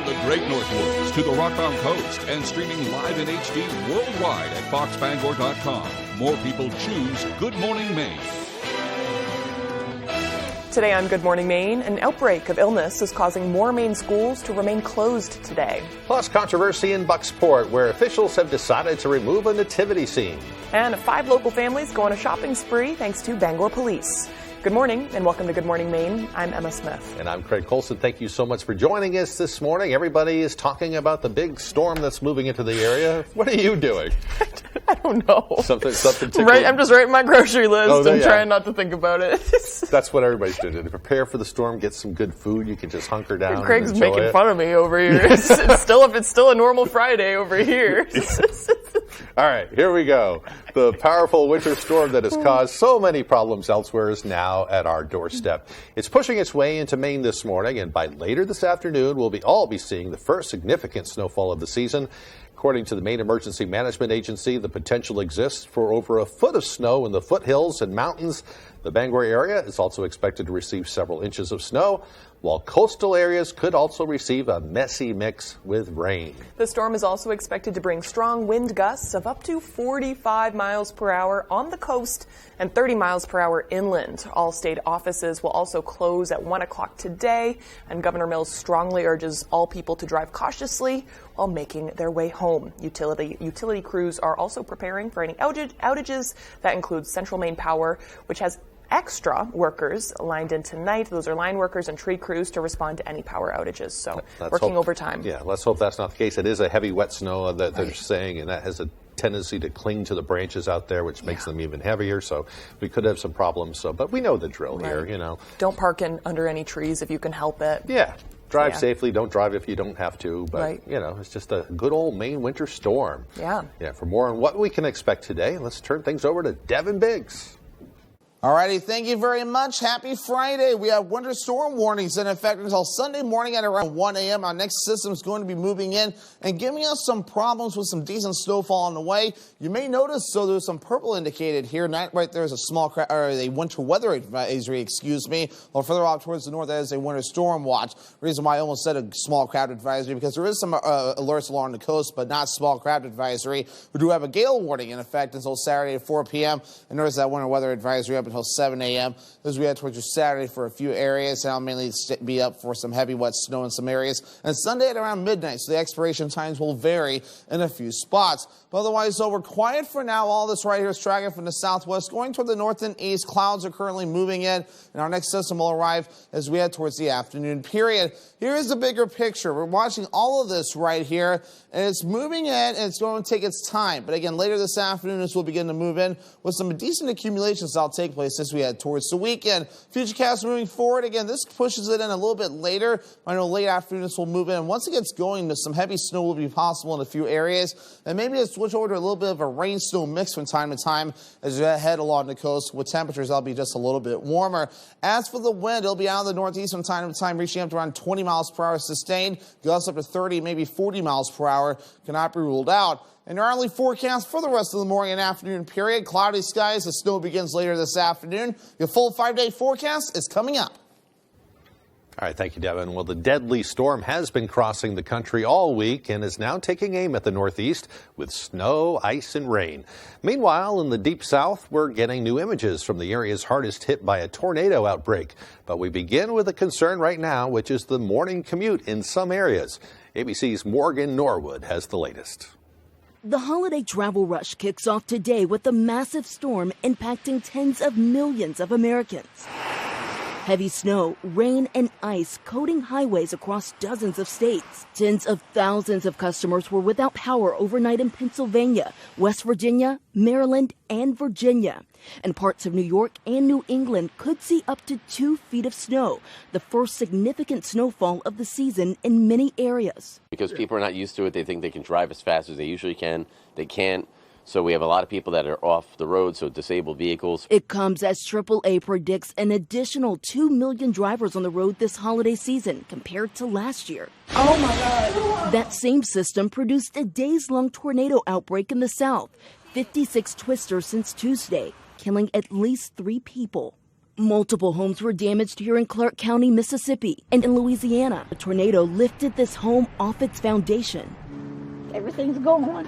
From the Great North Woods to the Rockbound Coast and streaming live in HD worldwide at foxbangor.com. More people choose Good Morning Maine. Today on Good Morning Maine, an outbreak of illness is causing more Maine schools to remain closed today. Plus controversy in Bucksport, where officials have decided to remove a nativity scene. And 5 local families go on a shopping spree thanks to Bangor police. Good morning and welcome to Good Morning Maine. I'm Emma Smith. And I'm Craig Colson. Thank you so much for joining us this morning. Everybody is talking about the big storm that's moving into the area. What are you doing? I don't know. Something tickling. Right, I'm just writing my grocery list and trying not to think about it. That's what everybody's doing. To prepare for the storm, get some good food. You can just hunker down. Craig's making fun of me over here. It's still a normal Friday over here. All right, here we go. The powerful winter storm that has caused so many problems elsewhere is now at our doorstep. It's pushing its way into Maine this morning, and by later this afternoon, we'll all be seeing the first significant snowfall of the season. According to the Maine Emergency Management Agency, the potential exists for over a foot of snow in the foothills and mountains. The Bangor area is also expected to receive several inches of snow, while coastal areas could also receive a messy mix with rain. The storm is also expected to bring strong wind gusts of up to 45 miles per hour on the coast and 30 miles per hour inland. All state offices will also close at 1 o'clock today, and Governor Mills strongly urges all people to drive cautiously while making their way home. Utility crews are also preparing for any outages. That includes Central Maine Power, which has extra workers lined in tonight. Those are line workers and tree crews to respond to any power outages. So working overtime. Yeah, let's hope that's not the case. It is a heavy, wet snow that they're saying, and that has a tendency to cling to the branches out there, which makes them even heavier. So we could have some problems. But we know the drill here, you know. Don't park under any trees if you can help it. Yeah. Drive safely. Don't drive if you don't have to. But, you know, it's just a good old Maine winter storm. Yeah. Yeah. For more on what we can expect today, let's turn things over to Devin Biggs. All righty, thank you very much. Happy Friday. We have winter storm warnings in effect until Sunday morning at around 1 a.m. Our next system is going to be moving in and giving us some problems with some decent snowfall on the way. You may notice, so there's some purple indicated here. Right there is a winter weather advisory, While further off towards the north, that is a winter storm watch. The reason why I almost said a small craft advisory, because there is some alerts along the coast, but not small craft advisory. We do have a gale warning in effect until Saturday at 4 p.m. And there is that winter weather advisory up until 7 a.m. as we head towards your Saturday for a few areas. And I'll mainly be up for some heavy wet snow in some areas. And Sunday at around midnight, so the expiration times will vary in a few spots. But otherwise, though, we're quiet for now. All this right here is tracking from the southwest, going toward the north and east. Clouds are currently moving in, and our next system will arrive as we head towards the afternoon period. Here is the bigger picture. We're watching all of this right here, and it's moving in, and it's going to take its time. But again, later this afternoon, this will begin to move in with some decent accumulations that'll take place as we head towards the weekend. Futurecast moving forward. Again, this pushes it in a little bit later. I know late afternoon this will move in. And once it gets going, some heavy snow will be possible in a few areas. And maybe it's switch over to a little bit of a rain-snow mix from time to time as you head along the coast. With temperatures, that'll be just a little bit warmer. As for the wind, it'll be out of the northeast from time to time, reaching up to around 20 miles per hour sustained. Gusts up to 30, maybe 40 miles per hour. Cannot be ruled out. And our early forecast for the rest of the morning and afternoon period. Cloudy skies. The snow begins later this afternoon. Your full 5-day forecast is coming up. All right, thank you, Devin. Well, the deadly storm has been crossing the country all week and is now taking aim at the northeast with snow, ice, and rain. Meanwhile, in the deep south, we're getting new images from the areas hardest hit by a tornado outbreak. But we begin with a concern right now, which is the morning commute in some areas. ABC's Morgan Norwood has the latest. The holiday travel rush kicks off today with a massive storm impacting tens of millions of Americans. Heavy snow, rain, and ice coating highways across dozens of states. Tens of thousands of customers were without power overnight in Pennsylvania, West Virginia, Maryland, and Virginia. And parts of New York and New England could see up to 2 feet of snow, the first significant snowfall of the season in many areas. Because people are not used to it, they think they can drive as fast as they usually can. They can't. So we have a lot of people that are off the road, so disabled vehicles. It comes as AAA predicts an additional 2 million drivers on the road this holiday season compared to last year. Oh my God. That same system produced a days-long tornado outbreak in the south. 56 twisters since Tuesday, killing at least 3 people. Multiple homes were damaged here in Clark County, Mississippi, and in Louisiana. A tornado lifted this home off its foundation. Everything's gone.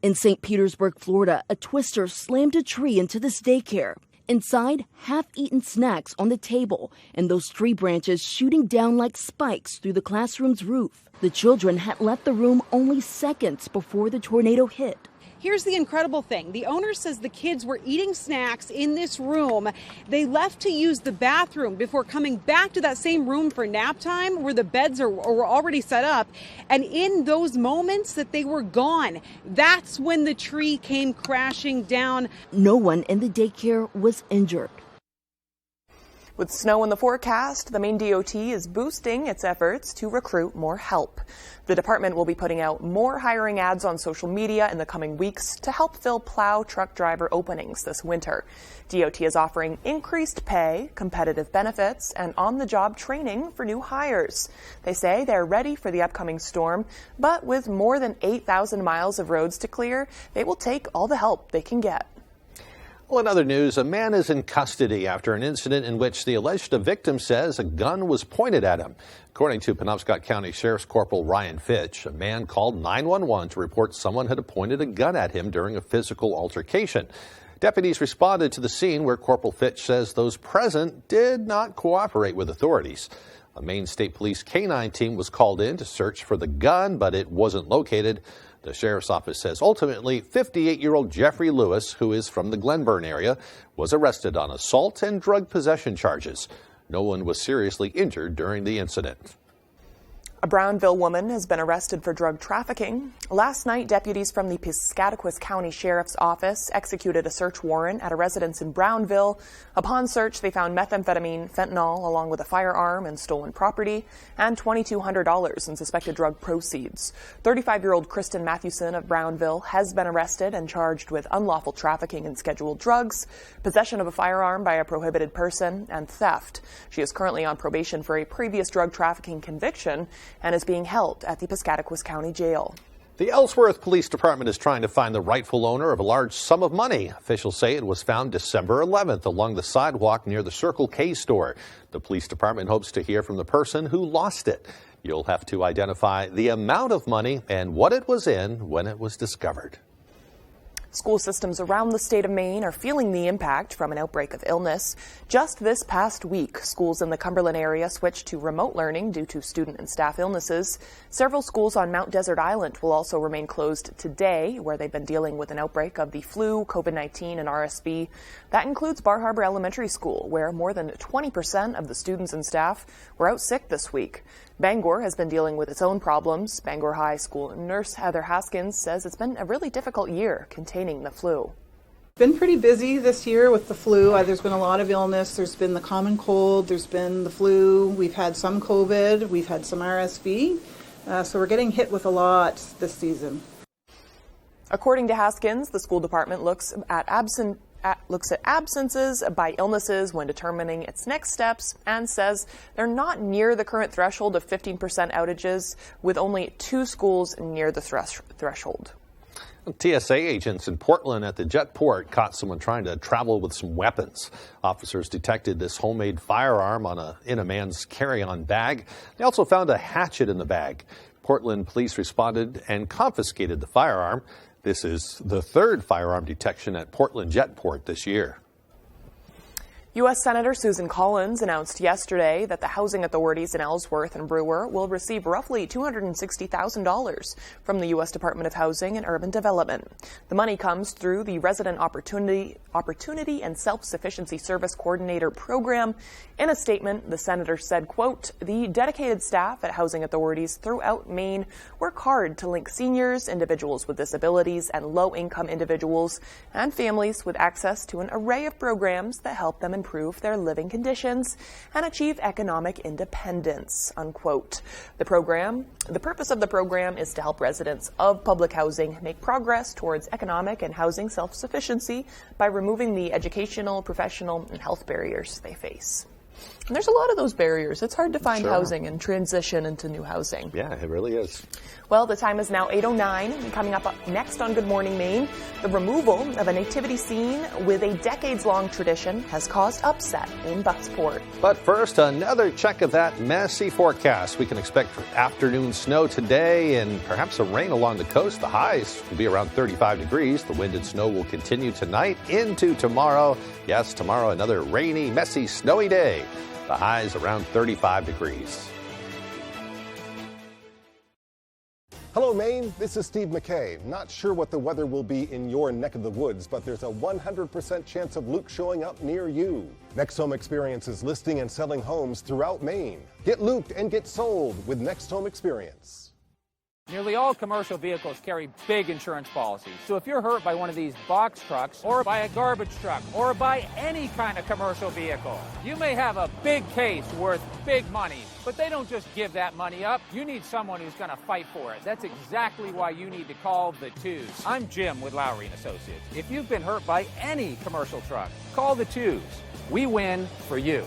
In St. Petersburg, Florida, a twister slammed a tree into this daycare. Inside, half-eaten snacks on the table, and those tree branches shooting down like spikes through the classroom's roof. The children had left the room only seconds before the tornado hit. Here's the incredible thing. The owner says the kids were eating snacks in this room. They left to use the bathroom before coming back to that same room for nap time where the beds were already set up. And in those moments that they were gone, that's when the tree came crashing down. No one in the daycare was injured. With snow in the forecast, the Maine DOT is boosting its efforts to recruit more help. The department will be putting out more hiring ads on social media in the coming weeks to help fill plow truck driver openings this winter. DOT is offering increased pay, competitive benefits, and on-the-job training for new hires. They say they're ready for the upcoming storm, but with more than 8,000 miles of roads to clear, they will take all the help they can get. Well, in other news, a man is in custody after an incident in which the alleged victim says a gun was pointed at him. According to Penobscot County Sheriff's Corporal Ryan Fitch, a man called 911 to report someone had pointed a gun at him during a physical altercation. Deputies responded to the scene where Corporal Fitch says those present did not cooperate with authorities. A Maine State Police K-9 team was called in to search for the gun, but it wasn't located. The sheriff's office says ultimately 58-year-old Jeffrey Lewis, who is from the Glenburn area, was arrested on assault and drug possession charges. No one was seriously injured during the incident. A Brownville woman has been arrested for drug trafficking. Last night, deputies from the Piscataquis County Sheriff's Office executed a search warrant at a residence in Brownville. Upon search, they found methamphetamine, fentanyl, along with a firearm and stolen property, and $2,200 in suspected drug proceeds. 35-year-old Kristen Mathewson of Brownville has been arrested and charged with unlawful trafficking and scheduled drugs, possession of a firearm by a prohibited person, and theft. She is currently on probation for a previous drug trafficking conviction and is being held at the Piscataquis County Jail. The Ellsworth Police Department is trying to find the rightful owner of a large sum of money. Officials say it was found December 11th along the sidewalk near the Circle K store. The police department hopes to hear from the person who lost it. You'll have to identify the amount of money and what it was in when it was discovered. School systems around the state of Maine are feeling the impact from an outbreak of illness. Just this past week, schools in the Cumberland area switched to remote learning due to student and staff illnesses. Several schools on Mount Desert Island will also remain closed today, where they've been dealing with an outbreak of the flu, COVID-19, and RSV. That includes Bar Harbor Elementary School, where more than 20% of the students and staff were out sick this week. Bangor has been dealing with its own problems. Bangor High School nurse Heather Haskins says it's been a really difficult year containing the flu. Been pretty busy this year with the flu. There's been a lot of illness. There's been the common cold. There's been the flu. We've had some COVID. We've had some RSV. So we're getting hit with a lot this season. According to Haskins, the school department looks at absences by illnesses when determining its next steps and says they're not near the current threshold of 15% outages, with only 2 schools near the threshold. TSA agents in Portland at the jet port caught someone trying to travel with some weapons. Officers detected this homemade firearm in a man's carry-on bag. They also found a hatchet in the bag. Portland police responded and confiscated the firearm. This is the 3rd firearm detection at Portland Jetport this year. U.S. Senator Susan Collins announced yesterday that the housing authorities in Ellsworth and Brewer will receive roughly $260,000 from the U.S. Department of Housing and Urban Development. The money comes through the Resident Opportunity and Self-Sufficiency Service Coordinator program. In a statement, the senator said, quote, "The dedicated staff at housing authorities throughout Maine work hard to link seniors, individuals with disabilities, and low-income individuals and families with access to an array of programs that help them improve their living conditions and achieve economic independence," unquote. The purpose of the program is to help residents of public housing make progress towards economic and housing self-sufficiency by removing the educational, professional, and health barriers they face. And there's a lot of those barriers. It's hard to find Sure. housing and transition into new housing. Yeah, it really is. Well, the time is now 8:09. And coming up next on Good Morning Maine, the removal of a nativity scene with a decades-long tradition has caused upset in Bucksport. But first, another check of that messy forecast. We can expect afternoon snow today and perhaps some rain along the coast. The highs will be around 35 degrees. The wind and snow will continue tonight into tomorrow. Yes, tomorrow another rainy, messy, snowy day. The highs around 35 degrees. Hello, Maine. This is Steve McKay. Not sure what the weather will be in your neck of the woods, but there's a 100% chance of Luke showing up near you. Next Home Experience is listing and selling homes throughout Maine. Get looped and get sold with Next Home Experience. Nearly all commercial vehicles carry big insurance policies. So if you're hurt by one of these box trucks, or by a garbage truck, or by any kind of commercial vehicle, you may have a big case worth big money. But they don't just give that money up. You need someone who's going to fight for it. That's exactly why you need to call the Twos. I'm Jim with Lowry & Associates. If you've been hurt by any commercial truck, call the Twos. We win for you.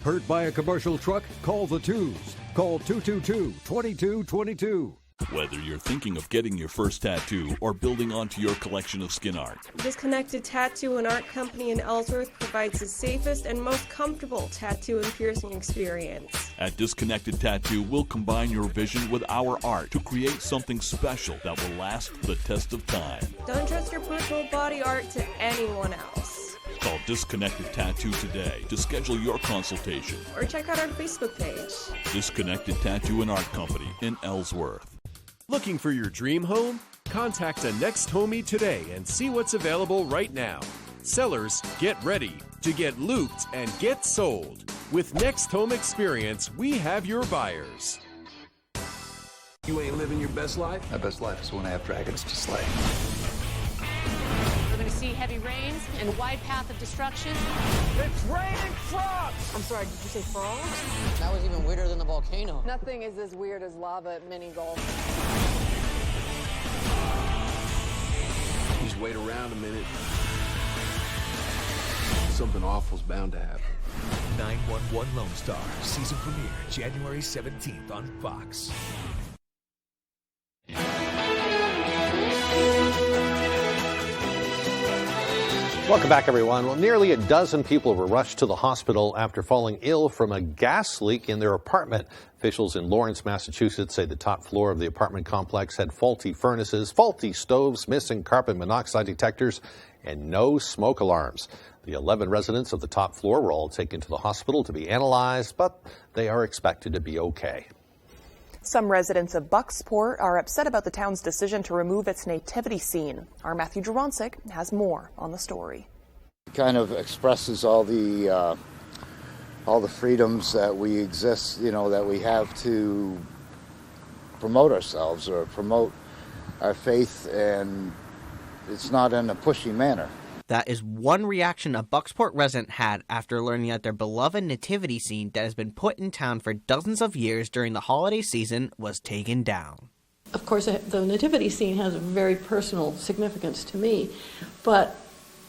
Hurt by a commercial truck? Call the Twos. Call 222-2222. Whether you're thinking of getting your first tattoo or building onto your collection of skin art, Disconnected Tattoo and Art Company in Ellsworth provides the safest and most comfortable tattoo and piercing experience. at Disconnected Tattoo, we'll combine your vision with our art to create something special that will last the test of time. Don't trust your personal body art to anyone else. Call Disconnected Tattoo today to schedule your consultation. Or check out our Facebook page. Disconnected Tattoo and Art Company in Ellsworth. Looking for your dream home? Contact a Next Homie today and see what's available right now. Sellers, get ready to get looped and get sold. With Next Home Experience, we have your buyers. You ain't living your best life? My best life is when I have dragons to slay. We're going to see heavy rains and a wide path of destruction. It's raining frogs! I'm sorry, did you say frogs? That was even weirder than the volcano. Nothing is as weird as lava at mini golf. Just wait around a minute. Something awful's bound to happen. 911 Lone Star, season premiere, January 17th on Fox. Welcome back, everyone. Well, nearly a dozen people were rushed to the hospital after falling ill from a gas leak in their apartment. Officials in Lawrence, Massachusetts say the top floor of the apartment complex had faulty furnaces, faulty stoves, missing carbon monoxide detectors, and no smoke alarms. The 11 residents of the top floor were all taken to the hospital to be analyzed, but they are expected to be okay. Some residents of Bucksport are upset about the town's decision to remove its nativity scene. Our Matthew Juronsik has more on the story. It kind of expresses all the freedoms that we exist, that we have to promote ourselves or promote our faith, and it's not in a pushy manner. That is one reaction a Bucksport resident had after learning that their beloved nativity scene that has been put in town for dozens of years during the holiday season was taken down. Of course, the nativity scene has a very personal significance to me, but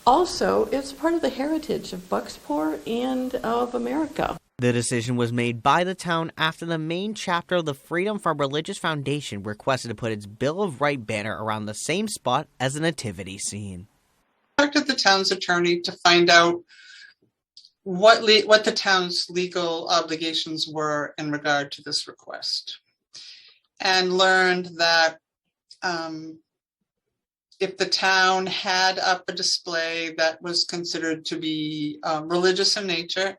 also it's part of the heritage of Bucksport and of America. The decision was made by the town after the main chapter of the Freedom from Religious Foundation requested to put its Bill of Rights banner around the same spot as the nativity scene. I contacted the town's attorney to find out what the town's legal obligations were in regard to this request, and learned that if the town had up a display that was considered to be religious in nature,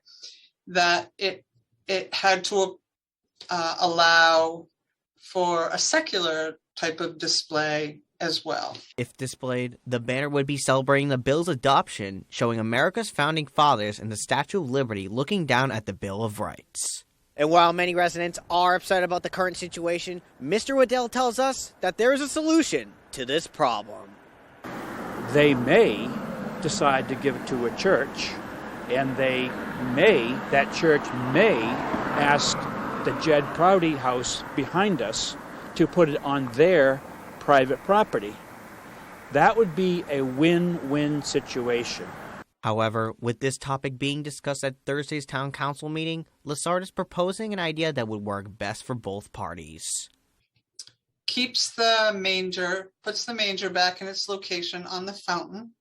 that it had to allow for a secular type of display as well. If displayed, the banner would be celebrating the bill's adoption, showing America's founding fathers and the Statue of Liberty looking down at the Bill of Rights. And while many residents are upset about the current situation, Mr. Waddell tells us that there is a solution to this problem. They may decide to give it to a church, and that church may ask the Jed Prouty house behind us to put it on their private property. That would be a win-win situation. However, with this topic being discussed at Thursday's town council meeting, Lessard is proposing an idea that would work best for both parties. Keeps the manger, puts the manger back in its location on the fountain,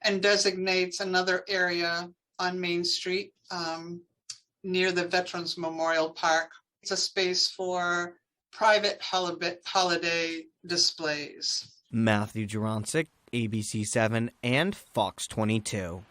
and designates another area on Main Street near the Veterans Memorial Park. It's a space for private holiday displays. Matthew Jurancic, ABC 7 and Fox 22.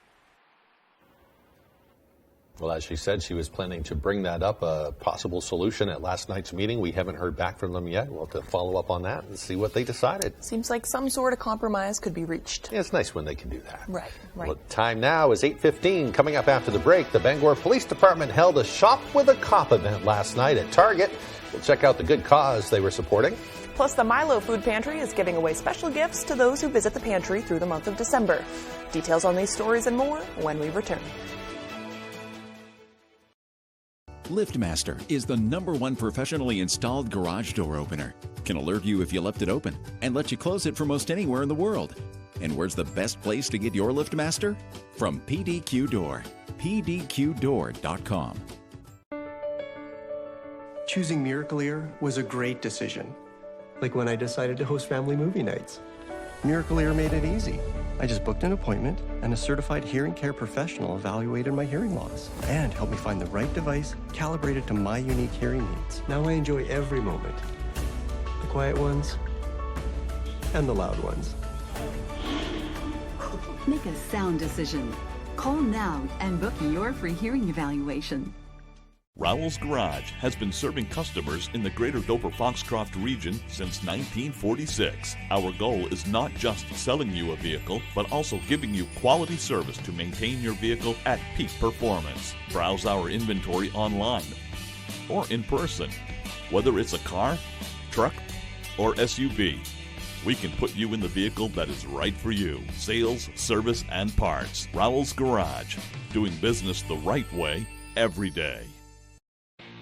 Well, as she said, she was planning to bring that up, a possible solution at last night's meeting. We haven't heard back from them yet. We'll have to follow up on that and see what they decided. Seems like some sort of compromise could be reached. Yeah, it's nice when they can do that. Right. Well, time now is 8:15. Coming up after the break, the Bangor Police Department held a Shop with a Cop event last night at Target. We'll check out the good cause they were supporting. Plus, the Milo Food Pantry is giving away special gifts to those who visit the pantry through the month of December. Details on these stories and more when we return. LiftMaster is the #1 professionally installed garage door opener. Can alert you if you left it open and let you close it from most anywhere in the world. And where's the best place to get your LiftMaster? From PDQ Door. PDQDoor.com. Choosing Miracle Ear was a great decision. Like when I decided to host family movie nights. Miracle Ear made it easy. I just booked an appointment and a certified hearing care professional evaluated my hearing loss and helped me find the right device calibrated to my unique hearing needs. Now I enjoy every moment. The quiet ones and the loud ones. Make a sound decision. Call now and book your free hearing evaluation. Rowell's Garage has been serving customers in the greater Dover-Foxcroft region since 1946. Our goal is not just selling you a vehicle, but also giving you quality service to maintain your vehicle at peak performance. Browse our inventory online or in person. Whether it's a car, truck, or SUV, we can put you in the vehicle that is right for you. Sales, service, and parts. Rowell's Garage. Doing business the right way every day.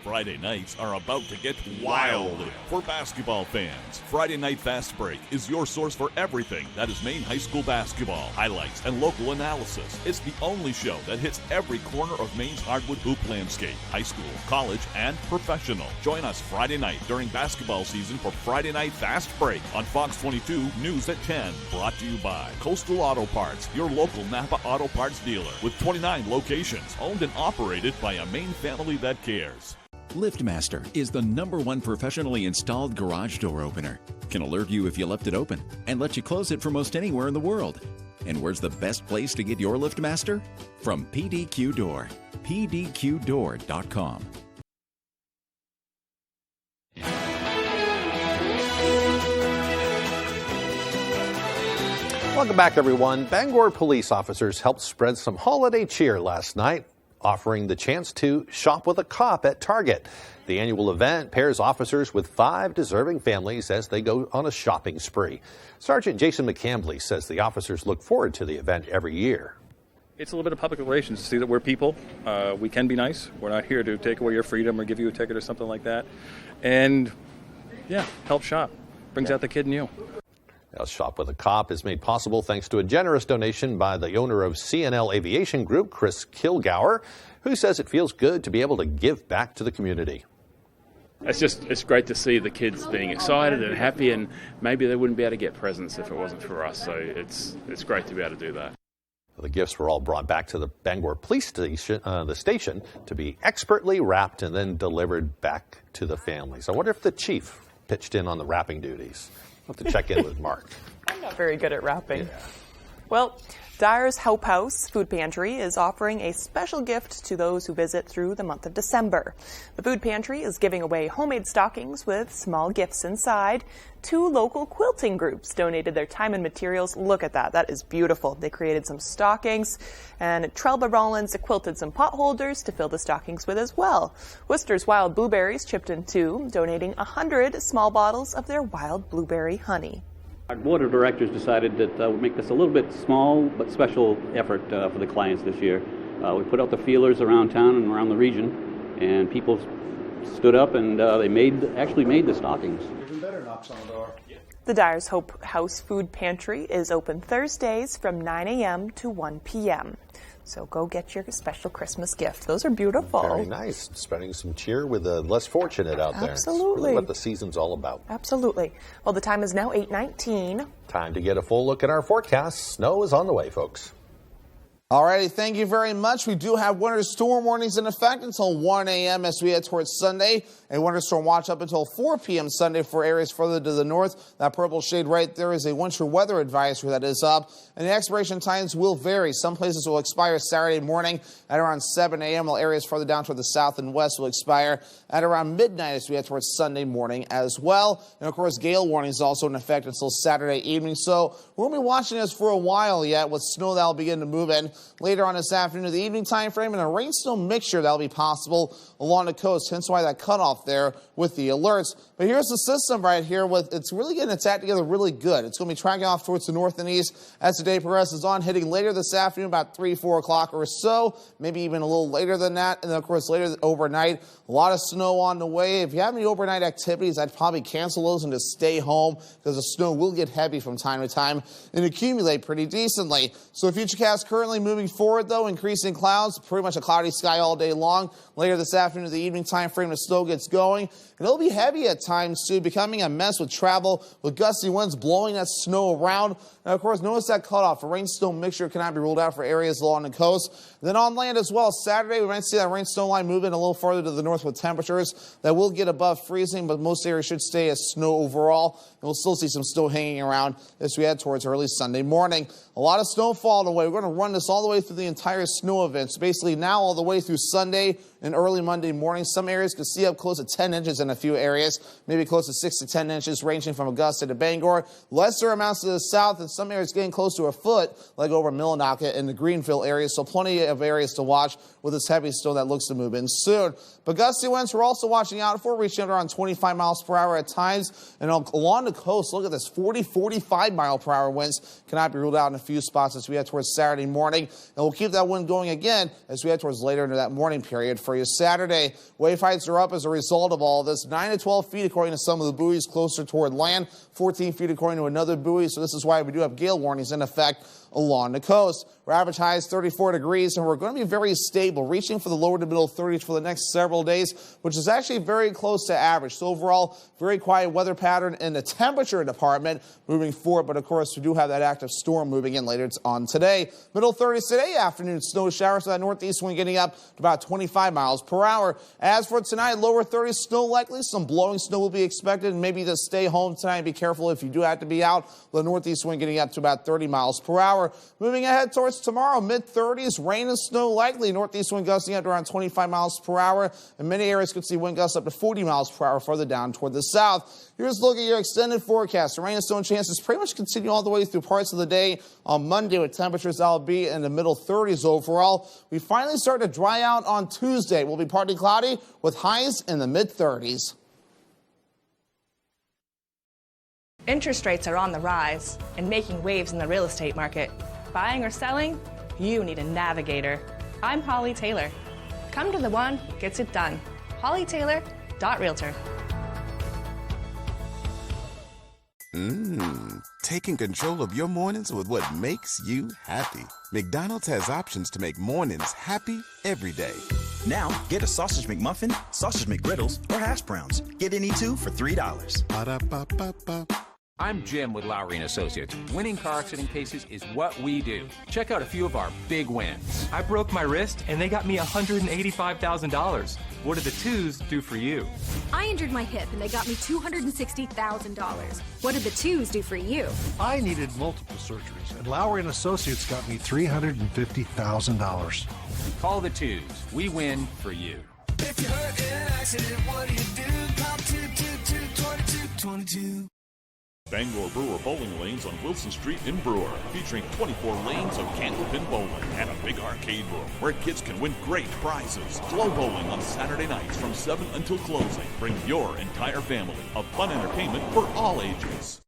Friday nights are about to get wild for basketball fans. Friday Night Fast Break is your source for everything that is Maine high school basketball. Highlights and local analysis. It's the only show that hits every corner of Maine's hardwood hoop landscape. High school, college, and professional. Join us Friday night during basketball season for Friday Night Fast Break on Fox 22 News at 10. Brought to you by Coastal Auto Parts, your local Napa Auto Parts dealer with 29 locations. Owned and operated by a Maine family that cares. LiftMaster is the #1 professionally installed garage door opener. Can alert you if you left it open and let you close it from most anywhere in the world. And where's the best place to get your LiftMaster? From PDQ Door. PDQDoor.com. Welcome back, everyone. Bangor police officers helped spread some holiday cheer last night, offering the chance to shop with a cop at Target. The annual event pairs officers with 5 deserving families as they go on a shopping spree. Sergeant Jason McCambly says the officers look forward to the event every year. It's a little bit of public relations to see that we're people. We can be nice. We're not here to take away your freedom or give you a ticket or something like that. And, yeah, help shop. Brings out the kid in you. Now, Shop with a Cop is made possible thanks to a generous donation by the owner of CNL Aviation Group, Chris Kilgour, who says it feels good to be able to give back to the community. It's great to see the kids being excited and happy, and maybe they wouldn't be able to get presents if it wasn't for us. So it's great to be able to do that. The gifts were all brought back to the Bangor Police Station, to be expertly wrapped and then delivered back to the families. I wonder if the chief pitched in on the wrapping duties. I'll have to check in with Mark. I'm not very good at wrapping. Yeah. Well, Dyer's Hope House Food Pantry is offering a special gift to those who visit through the month of December. The food pantry is giving away homemade stockings with small gifts inside. 2 local quilting groups donated their time and materials. Look at that. That is beautiful. They created some stockings, and Trelba Rollins quilted some pot holders to fill the stockings with as well. Worcester's Wild Blueberries chipped in too, donating 100 small bottles of their wild blueberry honey. Our board of directors decided that we'd make this a little bit small but special effort for the clients this year. We put out the feelers around town and around the region, and people stood up and they actually made the stockings. Even better knocks on the door. The Dyer's Hope House Food Pantry is open Thursdays from 9 a.m. to 1 p.m. So go get your special Christmas gift. Those are beautiful. Very nice. Spreading some cheer with the less fortunate out there. Absolutely. It's really what the season's all about. Absolutely. Well, the time is now 8:19. Time to get a full look at our forecast. Snow is on the way, folks. Alrighty, thank you very much. We do have winter storm warnings in effect until 1 a.m. as we head towards Sunday. A winter storm watch up until 4 p.m. Sunday for areas further to the north. That purple shade right there is a winter weather advisory that is up. And the expiration times will vary. Some places will expire Saturday morning at around 7 a.m. while areas further down toward the south and west will expire at around midnight as we head towards Sunday morning as well. And of course, gale warnings also in effect until Saturday evening. So we'll be watching this for a while yet with snow that will begin to move in later on this afternoon to the evening time frame, and a rain-snow mixture that will be possible along the coast, hence why that cutoff there with the alerts. But here's the system right here. It's really getting its act together really good. It's going to be tracking off towards the north and east as the day progresses on, hitting later this afternoon about 3, 4 o'clock or so, maybe even a little later than that. And then, of course, later overnight, a lot of snow on the way. If you have any overnight activities, I'd probably cancel those and just stay home because the snow will get heavy from time to time and accumulate pretty decently. So Futurecast currently moving forward, though, increasing clouds, pretty much a cloudy sky all day long. Later this afternoon to the evening time frame, the snow gets going. And it'll be heavy at times, too, becoming a mess with travel, with gusty winds blowing that snow around. And, of course, notice that cutoff. A rain-snow mixture cannot be ruled out for areas along the coast. And then on land as well, Saturday, we might see that rain-snow line moving a little further to the north with temperatures that will get above freezing, but most areas should stay as snow overall. And we'll still see some snow hanging around as we head towards early Sunday morning. A lot of snowfall on the way. We're going to run this all the way through the entire snow event. So basically now all the way through Sunday and early Monday morning. Some areas could see up close to 10 inches in a few areas, maybe close to 6 to 10 inches, ranging from Augusta to Bangor. Lesser amounts to the south, and some areas getting close to a foot, like over Millinocket and the Greenville area. So plenty of areas to watch with this heavy snow that looks to move in soon. But gusty winds we're also watching out for, reaching around 25 miles per hour at times. And along the coast, look at this, 40, 45 mile per hour winds cannot be ruled out in a few spots as we head towards Saturday morning. And we'll keep that wind going again as we head towards later into that morning period for you Saturday. Wave heights are up as a result of all this. 9 to 12 feet according to some of the buoys closer toward land, 14 feet according to another buoy. So this is why we do have gale warnings in effect along the coast. Our average high is 34 degrees, and we're going to be very stable, reaching for the lower to middle 30s for the next several days, which is actually very close to average. So overall, very quiet weather pattern in the temperature department moving forward. But of course, we do have that active storm moving in later on today. Middle 30s today, afternoon snow showers, so that northeast wind getting up to about 25 miles per hour. As for tonight, lower 30s, snow likely. Some blowing snow will be expected, and maybe just stay home tonight and be careful if you do have to be out. The northeast wind getting up to about 30 miles per hour. Moving ahead towards tomorrow, mid-30s, rain and snow likely. Northeast wind gusting up to around 25 miles per hour. And many areas could see wind gusts up to 40 miles per hour further down toward the south. Here's a look at your extended forecast. The rain and snow chances pretty much continue all the way through parts of the day on Monday with temperatures that will be in the middle 30s overall. We finally start to dry out on Tuesday. We'll be partly cloudy with highs in the mid-30s. Interest rates are on the rise and making waves in the real estate market. Buying or selling? You need a navigator. I'm Holly Taylor. Come to the one who gets it done. HollyTaylor.Realtor. Taking control of your mornings with what makes you happy. McDonald's has options to make mornings happy every day. Now, get a Sausage McMuffin, Sausage McGriddles, or hash browns. Get any two for $3. Ba-da-ba-ba-ba. I'm Jim with Lowry & Associates. Winning car accident cases is what we do. Check out a few of our big wins. I broke my wrist and they got me $185,000. What did the twos do for you? I injured my hip and they got me $260,000. What did the twos do for you? I needed multiple surgeries and Lowry & Associates got me $350,000. Call the twos. We win for you. If you're hurt in an accident, what do? Call 222-2222. Bangor Brewer bowling lanes on Wilson Street in Brewer, featuring 24 lanes of candlepin bowling and a big arcade room where kids can win great prizes. Glow bowling on Saturday nights from 7 until closing. Bring your entire family of fun entertainment for all ages.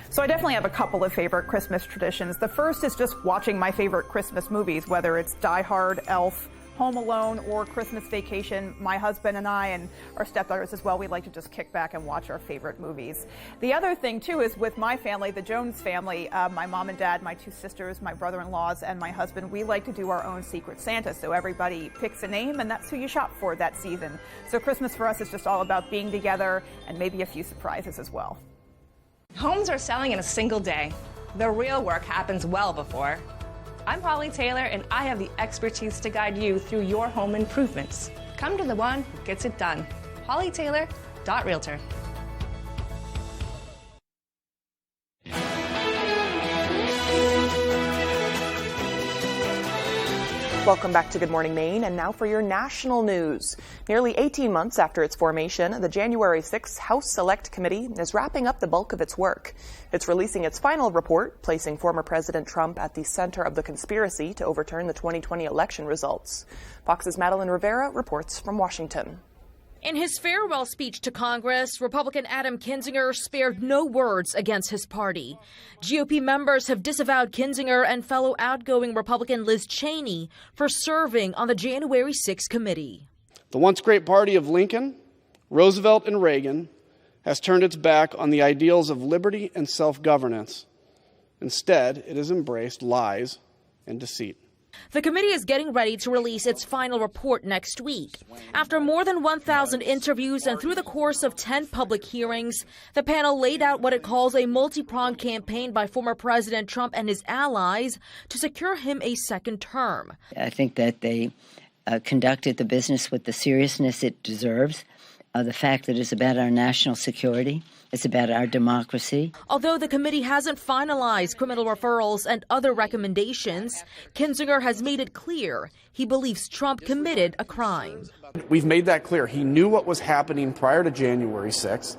So I definitely have a couple of favorite Christmas traditions. The first is just watching my favorite Christmas movies, whether it's Die Hard, Elf, Home Alone or Christmas Vacation, my husband and I and our stepdaughters as well, we like to just kick back and watch our favorite movies. The other thing, too, is with my family, the Jones family, my mom and dad, my 2 sisters, my brother-in-laws, and my husband, we like to do our own Secret Santa. So everybody picks a name, and that's who you shop for that season. So Christmas for us is just all about being together and maybe a few surprises as well. Homes are selling in a single day. The real work happens well before. I'm Holly Taylor, and I have the expertise to guide you through your home improvements. Come to the one who gets it done. HollyTaylor.Realtor. Welcome back to Good Morning Maine, and now for your national news. Nearly 18 months after its formation, the January 6th House Select Committee is wrapping up the bulk of its work. It's releasing its final report, placing former President Trump at the center of the conspiracy to overturn the 2020 election results. Fox's Madeline Rivera reports from Washington. In his farewell speech to Congress, Republican Adam Kinzinger spared no words against his party. GOP members have disavowed Kinzinger and fellow outgoing Republican Liz Cheney for serving on the January 6 committee. The once great party of Lincoln, Roosevelt, and Reagan has turned its back on the ideals of liberty and self-governance. Instead, it has embraced lies and deceit. The committee is getting ready to release its final report next week. After more than 1,000 interviews and through the course of 10 public hearings, the panel laid out what it calls a multi-pronged campaign by former President Trump and his allies to secure him a second term. I think that they conducted the business with the seriousness it deserves. The fact that it's about our national security, it's about our democracy. Although the committee hasn't finalized criminal referrals and other recommendations, Kinzinger has made it clear he believes Trump committed a crime. We've made that clear. He knew what was happening prior to January 6th.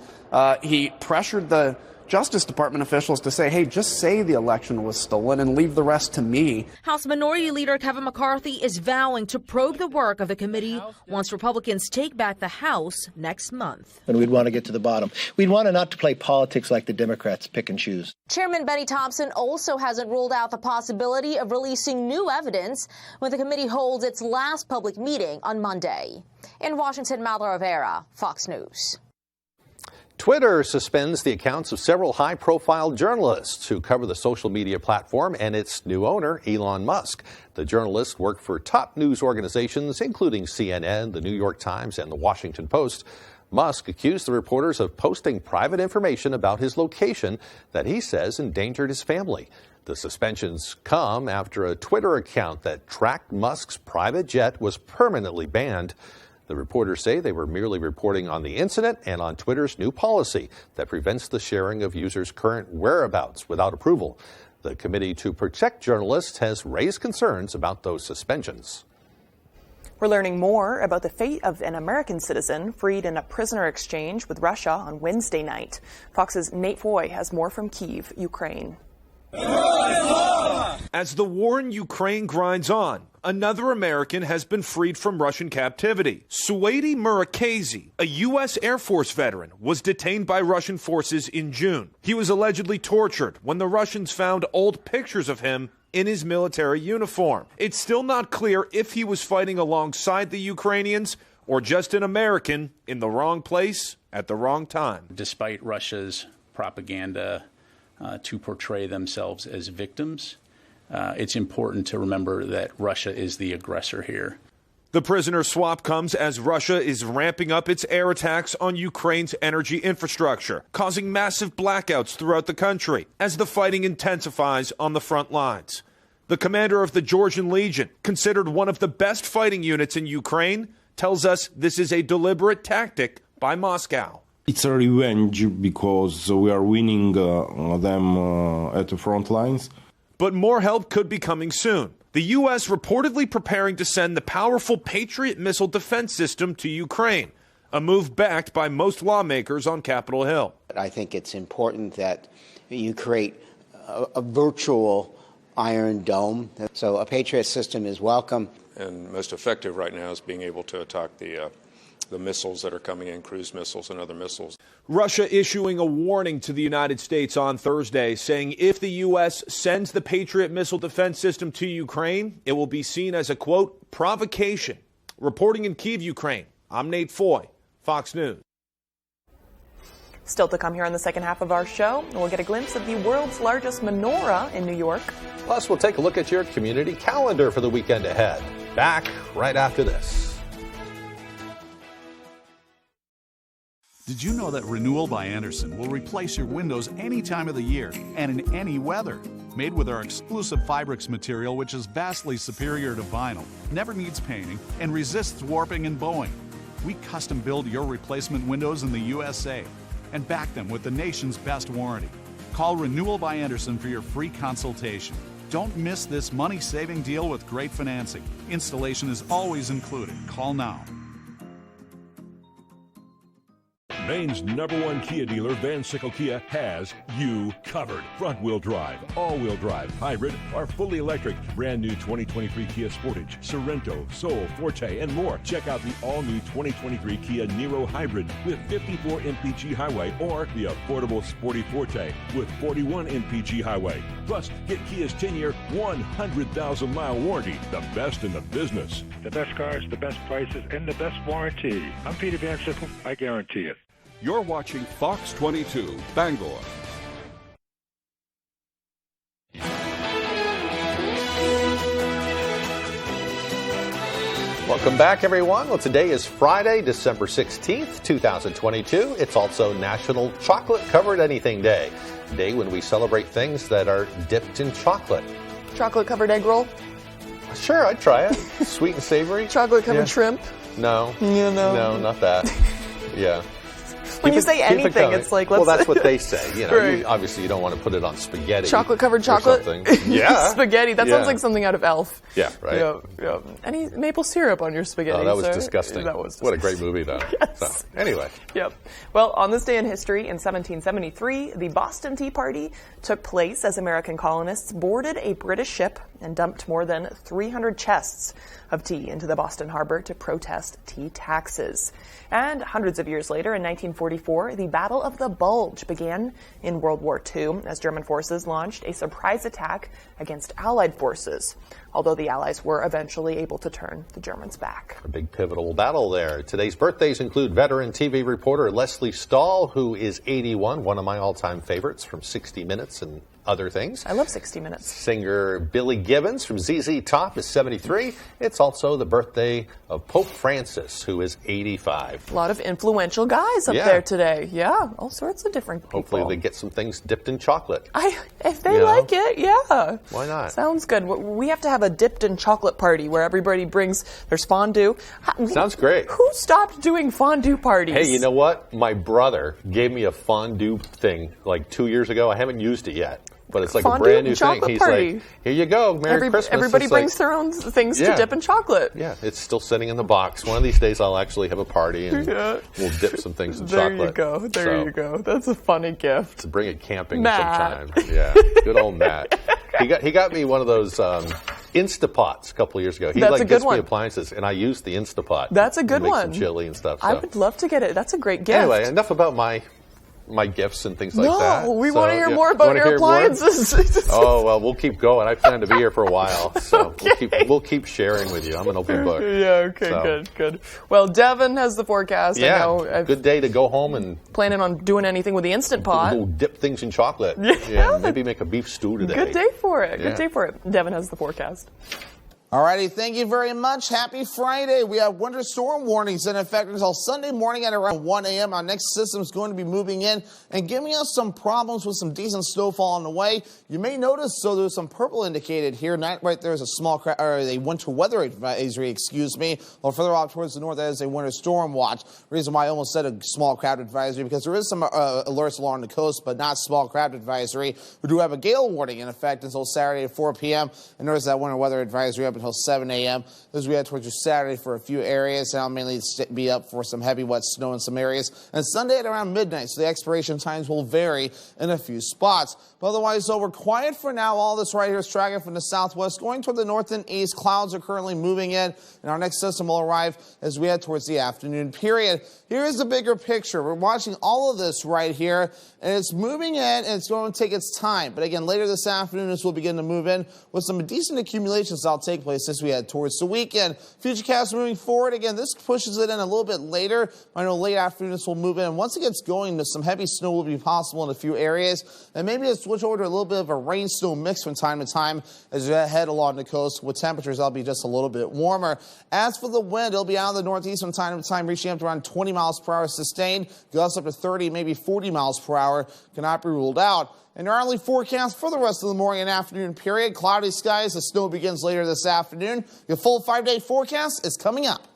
He pressured the Justice Department officials to say, hey, just say the election was stolen and leave the rest to me. House Minority Leader Kevin McCarthy is vowing to probe the work of the committee once Republicans take back the House next month. And we'd want to get to the bottom. We'd want to not to play politics like the Democrats pick and choose. Chairman Benny Thompson also hasn't ruled out the possibility of releasing new evidence when the committee holds its last public meeting on Monday. In Washington, Madeline Rivera, Fox News. Twitter suspends the accounts of several high-profile journalists who cover the social media platform and its new owner, Elon Musk. The journalists work for top news organizations, including CNN, the New York Times, and the Washington Post. Musk accused the reporters of posting private information about his location that he says endangered his family. The suspensions come after a Twitter account that tracked Musk's private jet was permanently banned. The reporters say they were merely reporting on the incident and on Twitter's new policy that prevents the sharing of users' current whereabouts without approval. The Committee to Protect Journalists has raised concerns about those suspensions. We're learning more about the fate of an American citizen freed in a prisoner exchange with Russia on Wednesday night. Fox's Nate Foy has more from Kyiv, Ukraine. As the war in Ukraine grinds on, another American has been freed from Russian captivity. Suwaidi Murakezi, a U.S. Air Force veteran, was detained by Russian forces in June. He was allegedly tortured when the Russians found old pictures of him in his military uniform. It's still not clear if he was fighting alongside the Ukrainians or just an American in the wrong place at the wrong time. Despite Russia's propaganda to portray themselves as victims, it's important to remember that Russia is the aggressor here. The prisoner swap comes as Russia is ramping up its air attacks on Ukraine's energy infrastructure, causing massive blackouts throughout the country as the fighting intensifies on the front lines. The commander of the Georgian Legion, considered one of the best fighting units in Ukraine, tells us this is a deliberate tactic by Moscow. It's a revenge because we are winning them at the front lines. But more help could be coming soon. The U.S. reportedly preparing to send the powerful Patriot missile defense system to Ukraine, a move backed by most lawmakers on Capitol Hill. I think it's important that you create a virtual Iron Dome. So a Patriot system is welcome. And most effective right now is being able to attack the missiles that are coming in, cruise missiles and other missiles. Russia issuing a warning to the United States on Thursday, saying if the U.S. sends the Patriot missile defense system to Ukraine, it will be seen as a, quote, provocation. Reporting in Kyiv, Ukraine, I'm Nate Foy, Fox News. Still to come here on the second half of our show, we'll get a glimpse of the world's largest menorah in New York. Plus, we'll take a look at your community calendar for the weekend ahead. Back right after this. Did you know that Renewal by Andersen will replace your windows any time of the year and in any weather? Made with our exclusive Fibrix material, which is vastly superior to vinyl, never needs painting, and resists warping and bowing. We custom build your replacement windows in the USA and back them with the nation's best warranty. Call Renewal by Andersen for your free consultation. Don't miss this money-saving deal with great financing. Installation is always included. Call now. Maine's #1 Kia dealer, Van Sickle Kia, has you covered. Front-wheel drive, all-wheel drive, hybrid, or fully electric. Brand new 2023 Kia Sportage, Sorento, Soul, Forte, and more. Check out the all-new 2023 Kia Niro Hybrid with 54 mpg highway, or the affordable Sporty Forte with 41 mpg highway. Plus, get Kia's 10-year, 100,000-mile warranty, the best in the business. The best cars, the best prices, and the best warranty. I'm Peter Van Sickle. I guarantee it. You're watching Fox 22, Bangor. Welcome back, everyone. Well, today is Friday, December 16th, 2022. It's also National Chocolate Covered Anything Day, a day when we celebrate things that are dipped in chocolate. Chocolate covered egg roll? Sure, I'd try it. Sweet and savory. Chocolate covered shrimp? No. Yeah, no. No, not that. Yeah. When you say anything, it's like, let's... Well, that's what they say. You know, Right. obviously you don't want to put it on spaghetti. Chocolate-covered chocolate? Yeah. Spaghetti. That sounds like something out of Elf. Yeah, right. Yeah. Any maple syrup on your spaghetti, Oh, that was sir? disgusting. That was What a great movie, though. Yes. So, anyway. Yep. Well, on this day in history, in 1773, the Boston Tea Party took place as American colonists boarded a British ship and dumped more than 300 chests of tea into the Boston harbor to protest tea taxes. And hundreds of years later, in 1944, the Battle of the Bulge began in World War II as German forces launched a surprise attack against Allied forces, although the Allies were eventually able to turn the Germans back. A big pivotal battle there. Today's birthdays include veteran TV reporter Leslie Stahl, who is 81, one of my all-time favorites from 60 Minutes and other things. I love 60 Minutes. Singer Billy Gibbons from ZZ Top is 73. It's also the birthday of Pope Francis, who is 85. A lot of influential guys up there today. Yeah, all sorts of different people. Hopefully they get some things dipped in chocolate. If they like it, yeah. Why not? Sounds good. We have to have a dipped in chocolate party where everybody brings, there's fondue. Sounds great. Who stopped doing fondue parties? Hey, you know what? My brother gave me a fondue thing like 2 years ago. I haven't used it yet. But it's like Fondue a brand new chocolate thing. He's party. like, here you go, Merry Christmas. Everybody It's brings like, their own things to Yeah. dip in chocolate. Yeah, it's still sitting in the box. One of these days I'll actually have a party and Yeah. we'll dip some things in There chocolate. you go. There you go. That's a funny gift. To bring it camping Matt. sometime. Yeah, good old Matt. He got me one of those Instapots a couple of years ago. He That's a good gets one. me appliances, and I use the Instapot. That's a to good make one. Some chili and stuff. I so. would love to get it. That's a great gift. Anyway, enough about my gifts and things like that. No, we So, want to hear yeah. more about Wanna your hear more? appliances. Oh well, we'll keep going. I plan to be here for a while, so we'll keep sharing with you. I'm an open book. Yeah, okay, So. good. Well, Devin has the forecast. I Yeah, know. good day to go home and Planning on doing anything with the Instant Pot. we'll dip things in chocolate. Yeah. Maybe make a beef stew today. Good day for it. Yeah. Good day for it. Devin has the forecast. Alrighty, thank you very much. Happy Friday. We have winter storm warnings in effect until Sunday morning at around 1 a.m. Our next system is going to be moving in and giving us some problems with some decent snowfall on the way. You may notice, so there's some purple indicated here. Not right there is a small or a winter weather advisory, excuse me. Or further off towards the north, that is a winter storm watch. Reason why I almost said a small cloud advisory, because there is some alerts along the coast, but not small cloud advisory. We do have a gale warning in effect until Saturday at 4 p.m. And there's that winter weather advisory up until 7 a.m. as we head towards your Saturday for a few areas. And I'll mainly be up for some heavy wet snow in some areas. And Sunday at around midnight, so the expiration times will vary in a few spots. But otherwise, though, we're quiet for now. All this right here is tracking from the southwest, going toward the north and east. Clouds are currently moving in, and our next system will arrive as we head towards the afternoon period. Here is the bigger picture. We're watching all of this right here, and it's moving in, and it's going to take its time. But again, later this afternoon, this will begin to move in with some decent accumulations that'll take place as we head towards the weekend. Futurecast moving forward. Again, this pushes it in a little bit later. I know late afternoon this will move in. And once it gets going, some heavy snow will be possible in a few areas. And maybe it's switch over to a little bit of a rain-snow mix from time to time as you head along the coast with temperatures that'll be just a little bit warmer. As for the wind, it'll be out of the northeast from time to time, reaching up to around 20 miles per hour sustained. Gusts up to 30, maybe 40 miles per hour cannot be ruled out. And our early forecast for the rest of the morning and afternoon period, cloudy skies. The snow begins later this afternoon. Your full 5-day forecast is coming up.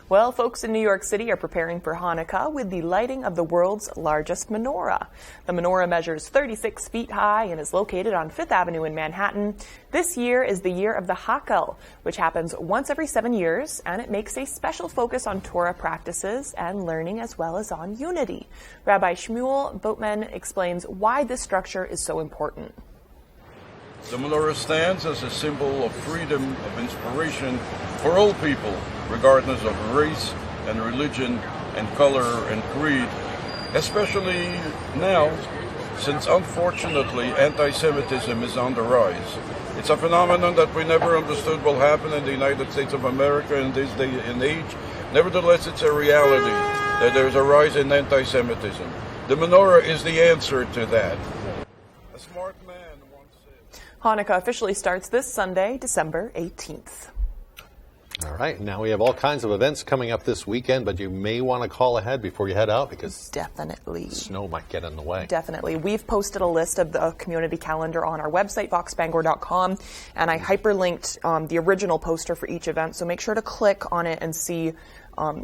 Well, folks in New York City are preparing for Hanukkah with the lighting of the world's largest menorah. The menorah measures 36 feet high and is located on 5th Avenue in Manhattan. This year is the year of the Hakel, which happens once every 7 years, and it makes a special focus on Torah practices and learning as well as on unity. Rabbi Shmuel Boatman explains why this structure is so important. The menorah stands as a symbol of freedom, of inspiration for all people, regardless of race and religion and color and creed, especially now, since unfortunately anti-Semitism is on the rise. It's a phenomenon that we never understood will happen in the United States of America in this day and age. Nevertheless, it's a reality that there's a rise in anti-Semitism. The menorah is the answer to that. A smart man once said. Hanukkah officially starts this Sunday, December 18th. All right, now we have all kinds of events coming up this weekend, but you may want to call ahead before you head out because definitely snow might get in the way. Definitely. We've posted a list of the community calendar on our website, foxbangor.com, and I hyperlinked the original poster for each event, so make sure to click on it and see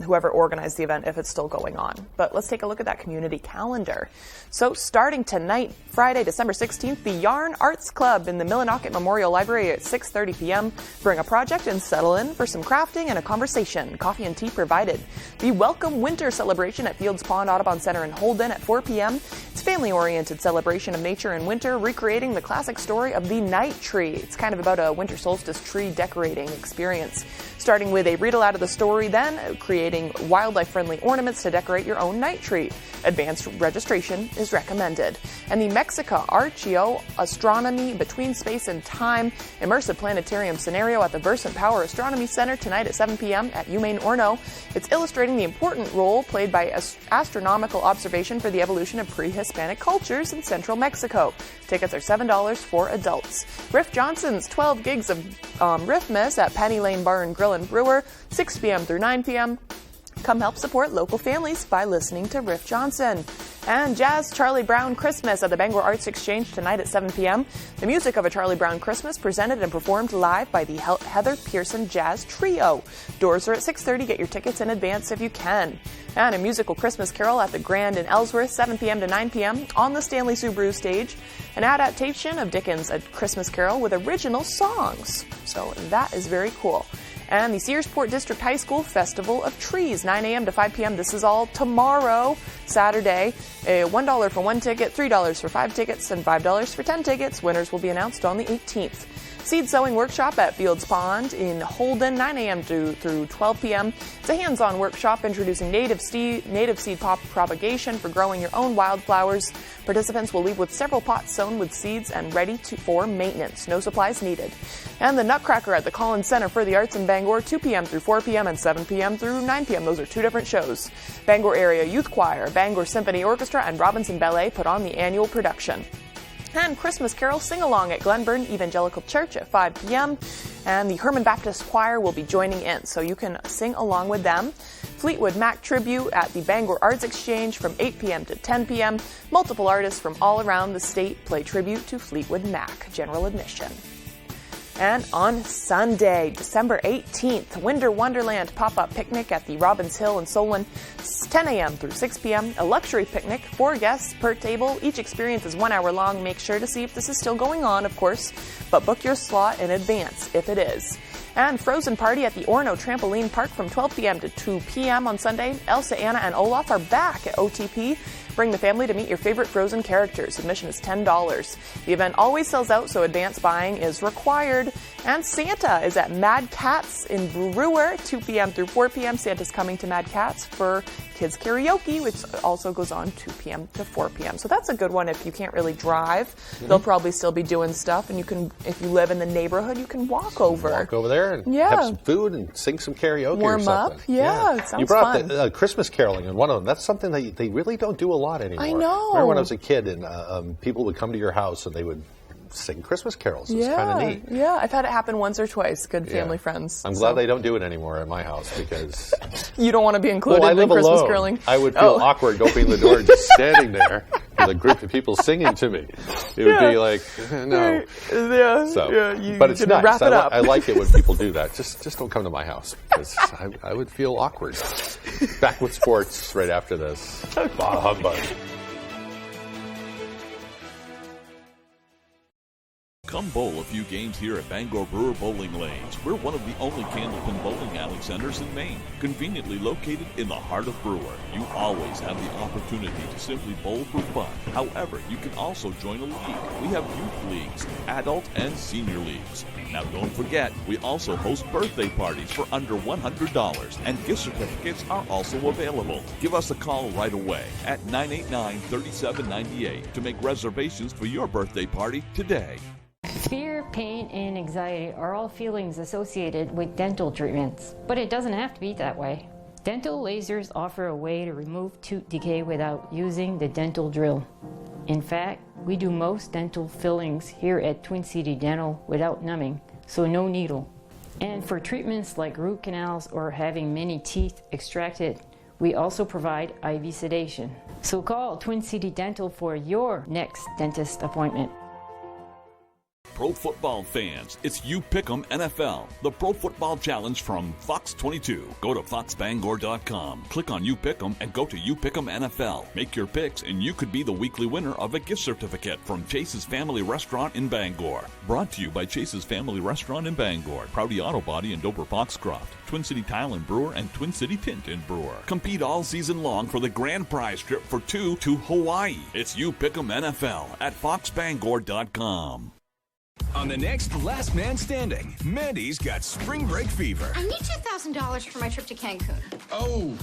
whoever organized the event if it's still going on. But let's take a look at that community calendar. So starting tonight, Friday, December 16th, the Yarn Arts Club in the Millinocket Memorial Library at 6:30 p.m. Bring a project and settle in for some crafting and a conversation. Coffee and tea provided. The Welcome Winter Celebration at Fields Pond Audubon Center in Holden at 4 p.m. It's a family-oriented celebration of nature and winter, recreating the classic story of the night tree. It's kind of about a winter solstice tree decorating experience. Starting with a read-aloud of the story, then creating wildlife-friendly ornaments to decorate your own night tree. Advanced registration is recommended. And the Mexica Archeo Astronomy Between Space and Time Immersive Planetarium Scenario at the Versant Power Astronomy Center tonight at 7 p.m. at UMaine Orono. It's illustrating the important role played by astronomical observation for the evolution of pre-Hispanic cultures in central Mexico. Tickets are $7 for adults. Riff Johnson's 12 gigs of Riffmas at Penny Lane Bar and Grill and Brewer, 6 p.m. through 9 p.m. Come help support local families by listening to Riff Johnson. And Jazz Charlie Brown Christmas at the Bangor Arts Exchange tonight at 7 p.m. The music of A Charlie Brown Christmas presented and performed live by the Heather Pearson Jazz Trio. Doors are at 6:30. Get your tickets in advance if you can. And a musical Christmas carol at the Grand in Ellsworth, 7 p.m. to 9 p.m. on the Stanley Subaru stage. An adaptation of Dickens' A Christmas Carol with original songs. So that is very cool. And the Searsport District High School Festival of Trees, 9 a.m. to 5 p.m. This is all tomorrow, Saturday. $1 for 1 ticket, $3 for 5 tickets, and $5 for 10 tickets. Winners will be announced on the 18th. Seed Sowing Workshop at Fields Pond in Holden, 9 a.m. through 12 p.m. It's a hands-on workshop introducing native seed propagation for growing your own wildflowers. Participants will leave with several pots sown with seeds and ready for maintenance. No supplies needed. And the Nutcracker at the Collins Center for the Arts in Bangor, 2 p.m. through 4 p.m. and 7 p.m. through 9 p.m. Those are two different shows. Bangor Area Youth Choir, Bangor Symphony Orchestra, and Robinson Ballet put on the annual production. And Christmas Carol Sing-Along at Glenburn Evangelical Church at 5 p.m. And the Herman Baptist Choir will be joining in, so you can sing along with them. Fleetwood Mac Tribute at the Bangor Arts Exchange from 8 p.m. to 10 p.m. Multiple artists from all around the state play tribute to Fleetwood Mac. General admission. And on Sunday, December 18th, Winter Wonderland pop-up picnic at the Robbins Hill in Solon. It's 10 a.m. through 6 p.m. A luxury picnic, 4 guests per table. Each experience is 1 hour long. Make sure to see if this is still going on, of course, but book your slot in advance if it is. And Frozen Party at the Orono Trampoline Park from 12 p.m. to 2 p.m. on Sunday. Elsa, Anna, and Olaf are back at OTP. Bring the family to meet your favorite Frozen characters. Admission is $10. The event always sells out, so advance buying is required. And Santa is at Mad Catz in Brewer, 2 p.m. through 4 p.m. Santa's coming to Mad Catz for kids karaoke, which also goes on 2 p.m. to 4 p.m. So that's a good one if you can't really drive. They'll probably still be doing stuff, and you can, if you live in the neighborhood, you can walk over. Walk over there and have some food and sing some karaoke Warm or something. up. Yeah, it sounds You brought fun. the Christmas caroling in one of them. That's something that they really don't do a lot anymore. I know. Remember when I was a kid and people would come to your house and they would sing Christmas carols. It was kind of neat. Yeah, I've had it happen once or twice. Good family friends. I'm glad they don't do it anymore at my house because you don't want to be included I in live Christmas alone. caroling. I would feel awkward opening the door and just standing there with a group of people singing to me. It would be like, no. Yeah. So, but it's can nice. wrap it up. I like it when people do that. Just don't come to my house because I would feel awkward. Back with sports right after this. Bah humbug. Come bowl a few games here at Bangor Brewer Bowling Lanes. We're one of the only candlepin bowling alley centers in Maine, conveniently located in the heart of Brewer. You always have the opportunity to simply bowl for fun. However, you can also join a league. We have youth leagues, adult and senior leagues. Now don't forget, we also host birthday parties for under $100, and gift certificates are also available. Give us a call right away at 989-3798 to make reservations for your birthday party today. Fear, pain, and anxiety are all feelings associated with dental treatments, but it doesn't have to be that way. Dental lasers offer a way to remove tooth decay without using the dental drill. In fact, we do most dental fillings here at Twin City Dental without numbing, so no needle. And for treatments like root canals or having many teeth extracted, we also provide IV sedation. So call Twin City Dental for your next dentist appointment. Pro football fans, it's You Pick'em NFL, the Pro Football Challenge from Fox 22. Go to foxbangor.com, click on You Pick'em, and go to You Pick'em NFL. Make your picks, and you could be the weekly winner of a gift certificate from Chase's Family Restaurant in Bangor. Brought to you by Chase's Family Restaurant in Bangor, Prouty Auto Body in Dover Foxcroft, Twin City Tile and Brewer, and Twin City Tint in Brewer. Compete all season long for the grand prize trip for 2 to Hawaii. It's You Pick'em NFL at foxbangor.com. On the next Last Man Standing, Mandy's got spring break fever. I need $2,000 for my trip to Cancun. Oh,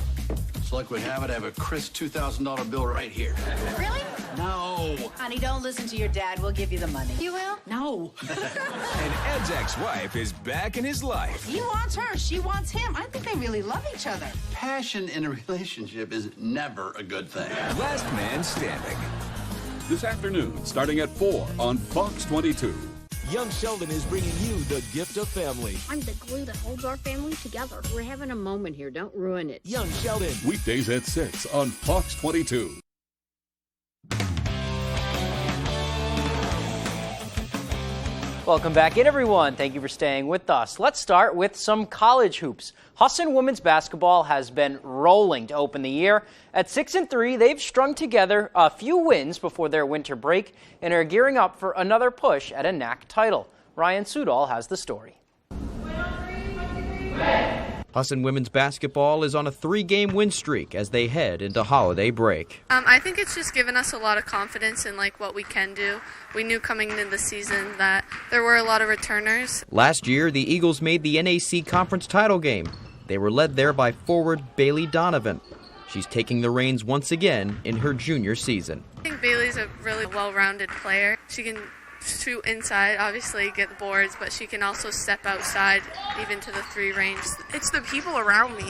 it's like we have it. I have a crisp $2,000 bill right here. Really? No. Honey, don't listen to your dad. We'll give you the money. You will? No. And Ed's ex-wife is back in his life. He wants her. She wants him. I think they really love each other. Passion in a relationship is never a good thing. Last Man Standing. This afternoon, starting at 4 on Fox 22. Young Sheldon is bringing you the gift of family. I'm the glue that holds our family together. We're having a moment here. Don't ruin it. Young Sheldon. Weekdays at 6 on Fox 22. Welcome back in, everyone. Thank you for staying with us. Let's start with some college hoops. Husson women's basketball has been rolling to open the year. At 6-3, they've strung together a few wins before their winter break and are gearing up for another push at a NAC title. Ryan Sudol has the story. Husson women's basketball is on a 3-game win streak as they head into holiday break. I think it's just given us a lot of confidence in what we can do. We knew coming into the season that there were a lot of returners. Last year, the Eagles made the NAC conference title game. They were led there by forward Bailey Donovan. She's taking the reins once again in her junior season. I think Bailey's a really well-rounded player. She can shoot inside, obviously get the boards, but she can also step outside, even to the 3 range. It's the people around me.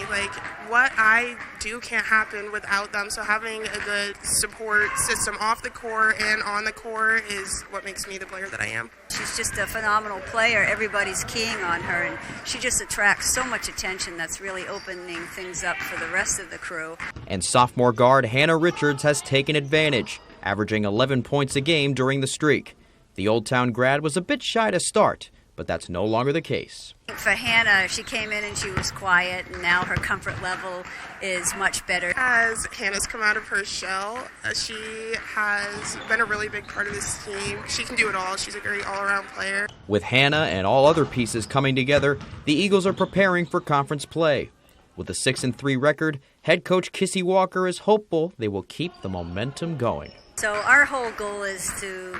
What I do can't happen without them. So having a good support system off the court and on the court is what makes me the player that I am. She's just a phenomenal player. Everybody's keying on her, and she just attracts so much attention that's really opening things up for the rest of the crew. And sophomore guard Hannah Richards has taken advantage, averaging 11 points a game during the streak. The Old Town grad was a bit shy to start, but that's no longer the case. For Hannah, she came in and she was quiet, and now her comfort level is much better. As Hannah's come out of her shell, she has been a really big part of this team. She can do it all. She's a great all-around player. With Hannah and all other pieces coming together, the Eagles are preparing for conference play. With a 6-3 record, head coach Kissy Walker is hopeful they will keep the momentum going. So our whole goal is to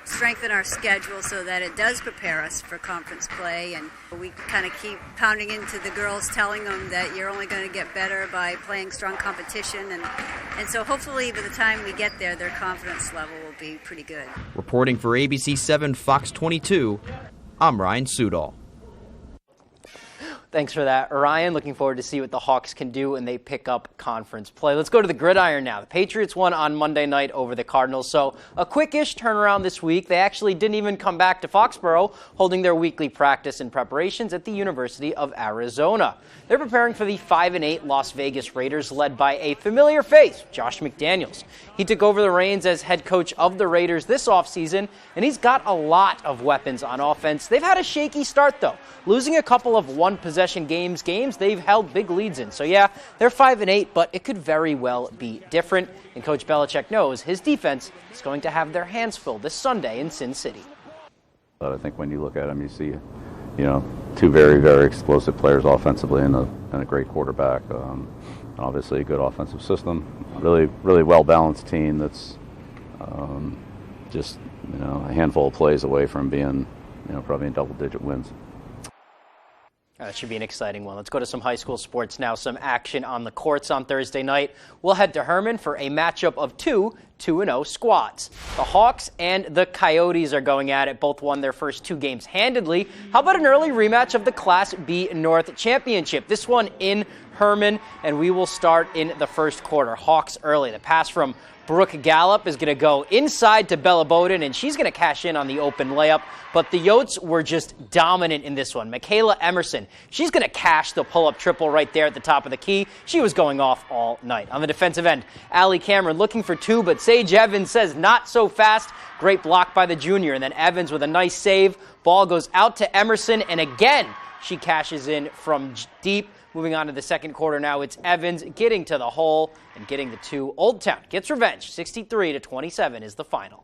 strengthen our schedule so that it does prepare us for conference play, and we kind of keep pounding into the girls, telling them that you're only going to get better by playing strong competition, and so hopefully by the time we get there, their confidence level will be pretty good. Reporting for ABC 7 Fox 22, I'm Ryan Sudol. Thanks for that, Ryan. Looking forward to see what the Hawks can do when they pick up conference play. Let's go to the gridiron now. The Patriots won on Monday night over the Cardinals, so a quick-ish turnaround this week. They actually didn't even come back to Foxborough, holding their weekly practice and preparations at the University of Arizona. They're preparing for the 5-8 Las Vegas Raiders, led by a familiar face, Josh McDaniels. He took over the reins as head coach of the Raiders this offseason, and he's got a lot of weapons on offense. They've had a shaky start, though, losing a couple of one-possession games they've held big leads in. So yeah, they're 5-8, but it could very well be different. And Coach Belichick knows his defense is going to have their hands full this Sunday in Sin City. But I think when you look at them, you see, two very, very explosive players offensively and a great quarterback. Obviously a good offensive system. Really, really well-balanced team that's just, a handful of plays away from being, probably in double-digit wins. That should be an exciting one. Let's go to some high school sports now. Some action on the courts on Thursday night. We'll head to Herman for a matchup of two 2-0 squads. The Hawks and the Coyotes are going at it. Both won their first two games handedly. How about an early rematch of the Class B North Championship? This one in Herman, and we will start in the first quarter. Hawks early. The pass from Brooke Gallup is going to go inside to Bella Bowden, and she's going to cash in on the open layup. But the Yotes were just dominant in this one. Michaela Emerson, she's going to cash the pull-up triple right there at the top of the key. She was going off all night. On the defensive end, Allie Cameron looking for two, but Sage Evans says not so fast. Great block by the junior, and then Evans with a nice save. Ball goes out to Emerson, and again, she cashes in from deep. Moving on to the second quarter now, it's Evans getting to the hole and getting the two. Old Town gets revenge. 63-27 is the final.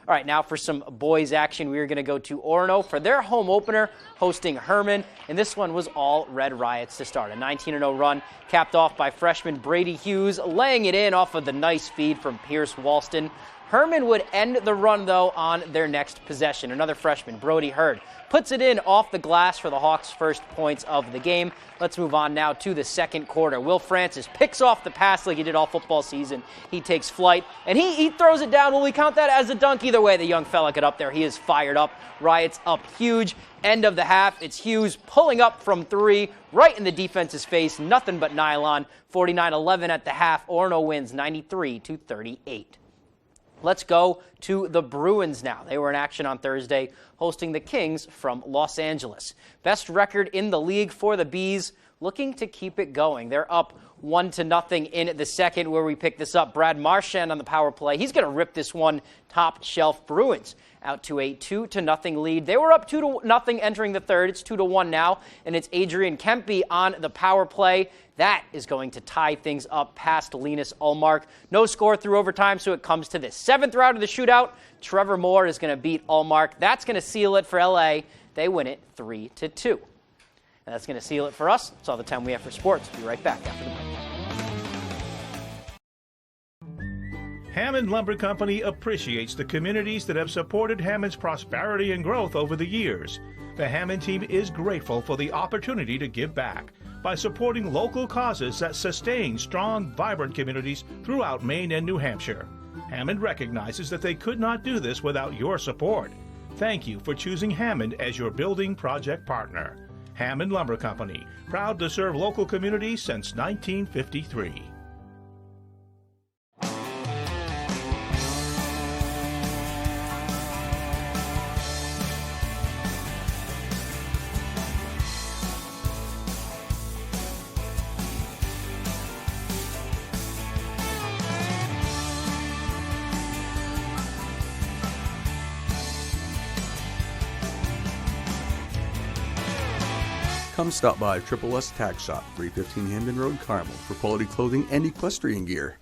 All right, now for some boys action, we are going to go to Orono for their home opener, hosting Herman. And this one was all Red Riots to start. A 19-0 run capped off by freshman Brady Hughes, laying it in off of the nice feed from Pierce Walston. Herman would end the run, though, on their next possession. Another freshman, Brody Hurd, puts it in off the glass for the Hawks' first points of the game. Let's move on now to the second quarter. Will Francis picks off the pass like he did all football season. He takes flight, and he throws it down. Will we count that as a dunk? Either way, the young fella got up there. He is fired up. Riots up huge. End of the half, it's Hughes pulling up from three, right in the defense's face. Nothing but nylon. 49-11 at the half. Orono wins 93-38. Let's go to the Bruins now. They were in action on Thursday, hosting the Kings from Los Angeles. Best record in the league for the Bees, looking to keep it going. They're up 1-0 in the second, where we pick this up. Brad Marchand on the power play. He's going to rip this one top shelf. Bruins out to a 2-0 lead. They were up 2-0 entering the third. It's 2-1 now, and it's Adrian Kempe on the power play. That is going to tie things up past Linus Ullmark. No score through overtime, so it comes to this seventh round of the shootout. Trevor Moore is going to beat Ullmark. That's going to seal it for L.A. They win it 3-2. And that's going to seal it for us. That's all the time we have for sports. We'll be right back after the break. Hammond Lumber Company appreciates the communities that have supported Hammond's prosperity and growth over the years. The Hammond team is grateful for the opportunity to give back by supporting local causes that sustain strong, vibrant communities throughout Maine and New Hampshire. Hammond recognizes that they could not do this without your support. Thank you for choosing Hammond as your building project partner. Hammond Lumber Company, proud to serve local communities since 1953. Come stop by Triple S Tack Shop, 315 Hamden Road, Carmel, for quality clothing and equestrian gear.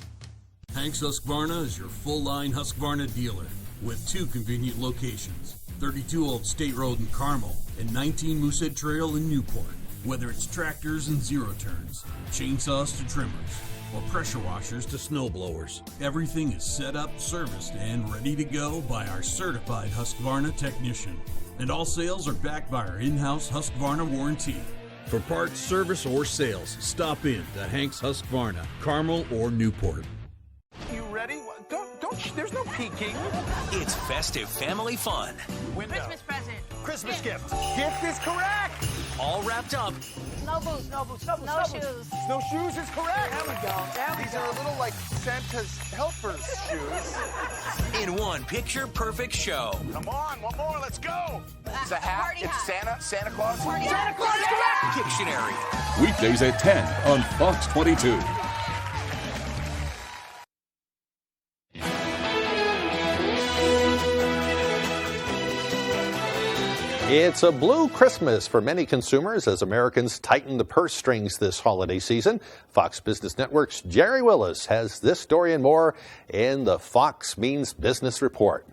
Hanks Husqvarna is your full-line Husqvarna dealer with 2 convenient locations, 32 Old State Road in Carmel and 19 Moosehead Trail in Newport. Whether it's tractors and zero turns, chainsaws to trimmers, or pressure washers to snow blowers, everything is set up, serviced, and ready to go by our certified Husqvarna technician. And all sales are backed by our in-house Husqvarna warranty. For parts, service, or sales, stop in to Hanks Husqvarna, Carmel or Newport. You ready? There's no peeking. It's festive family fun. Window. Christmas present. Christmas gift. Gift is correct. All wrapped up. No boots, no boots, no boots, no shoes. Snowshoes is correct. There we go. These are a little like Santa's helper's shoes. In one picture-perfect show. Come on, one more, let's go. It's a hat. Party It's hat. Santa Claus. Santa Claus is correct. Dictionary. Weekdays at 10 on Fox 22. It's a blue Christmas for many consumers as Americans tighten the purse strings this holiday season. Fox Business Network's Jerry Willis has this story and more in the Fox Means Business Report.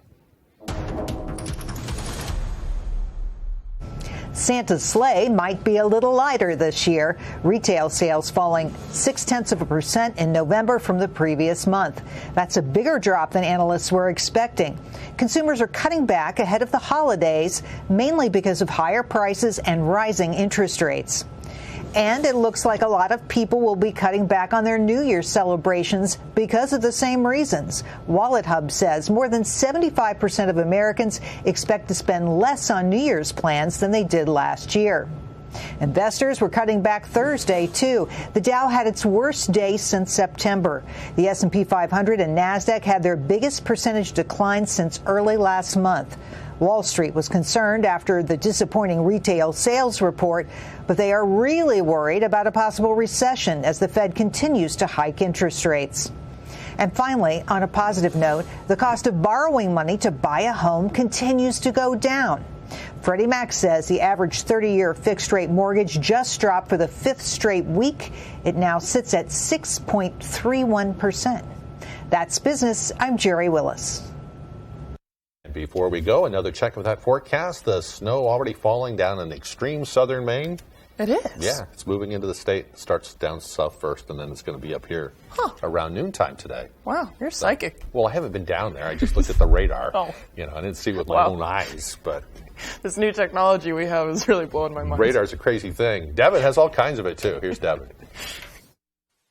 Santa's sleigh might be a little lighter this year. Retail sales falling 0.6% in November from the previous month. That's a bigger drop than analysts were expecting. Consumers are cutting back ahead of the holidays, mainly because of higher prices and rising interest rates. And it looks like a lot of people will be cutting back on their New Year's celebrations because of the same reasons. Wallet Hub says more than 75% of Americans expect to spend less on New Year's plans than they did last year. Investors were cutting back Thursday, too. The Dow had its worst day since September. The S&P 500 and NASDAQ had their biggest percentage decline since early last month. Wall Street was concerned after the disappointing retail sales report, but they are really worried about a possible recession as the Fed continues to hike interest rates. And finally, on a positive note, the cost of borrowing money to buy a home continues to go down. Freddie Mac says the average 30-year fixed-rate mortgage just dropped for the 5th straight week. It now sits at 6.31%. That's business. I'm Jerry Willis. Before we go, another check of that forecast. The snow already falling down in extreme southern Maine. It is? Yeah, it's moving into the state. It starts down south first, and then it's going to be up here around noontime today. Wow, you're psychic. Well, I haven't been down there. I just looked at the radar. Oh. You know, I didn't see it with my own eyes, but This new technology we have is really blowing my mind. radar's a crazy thing. Devin has all kinds of it, too. Here's Devin.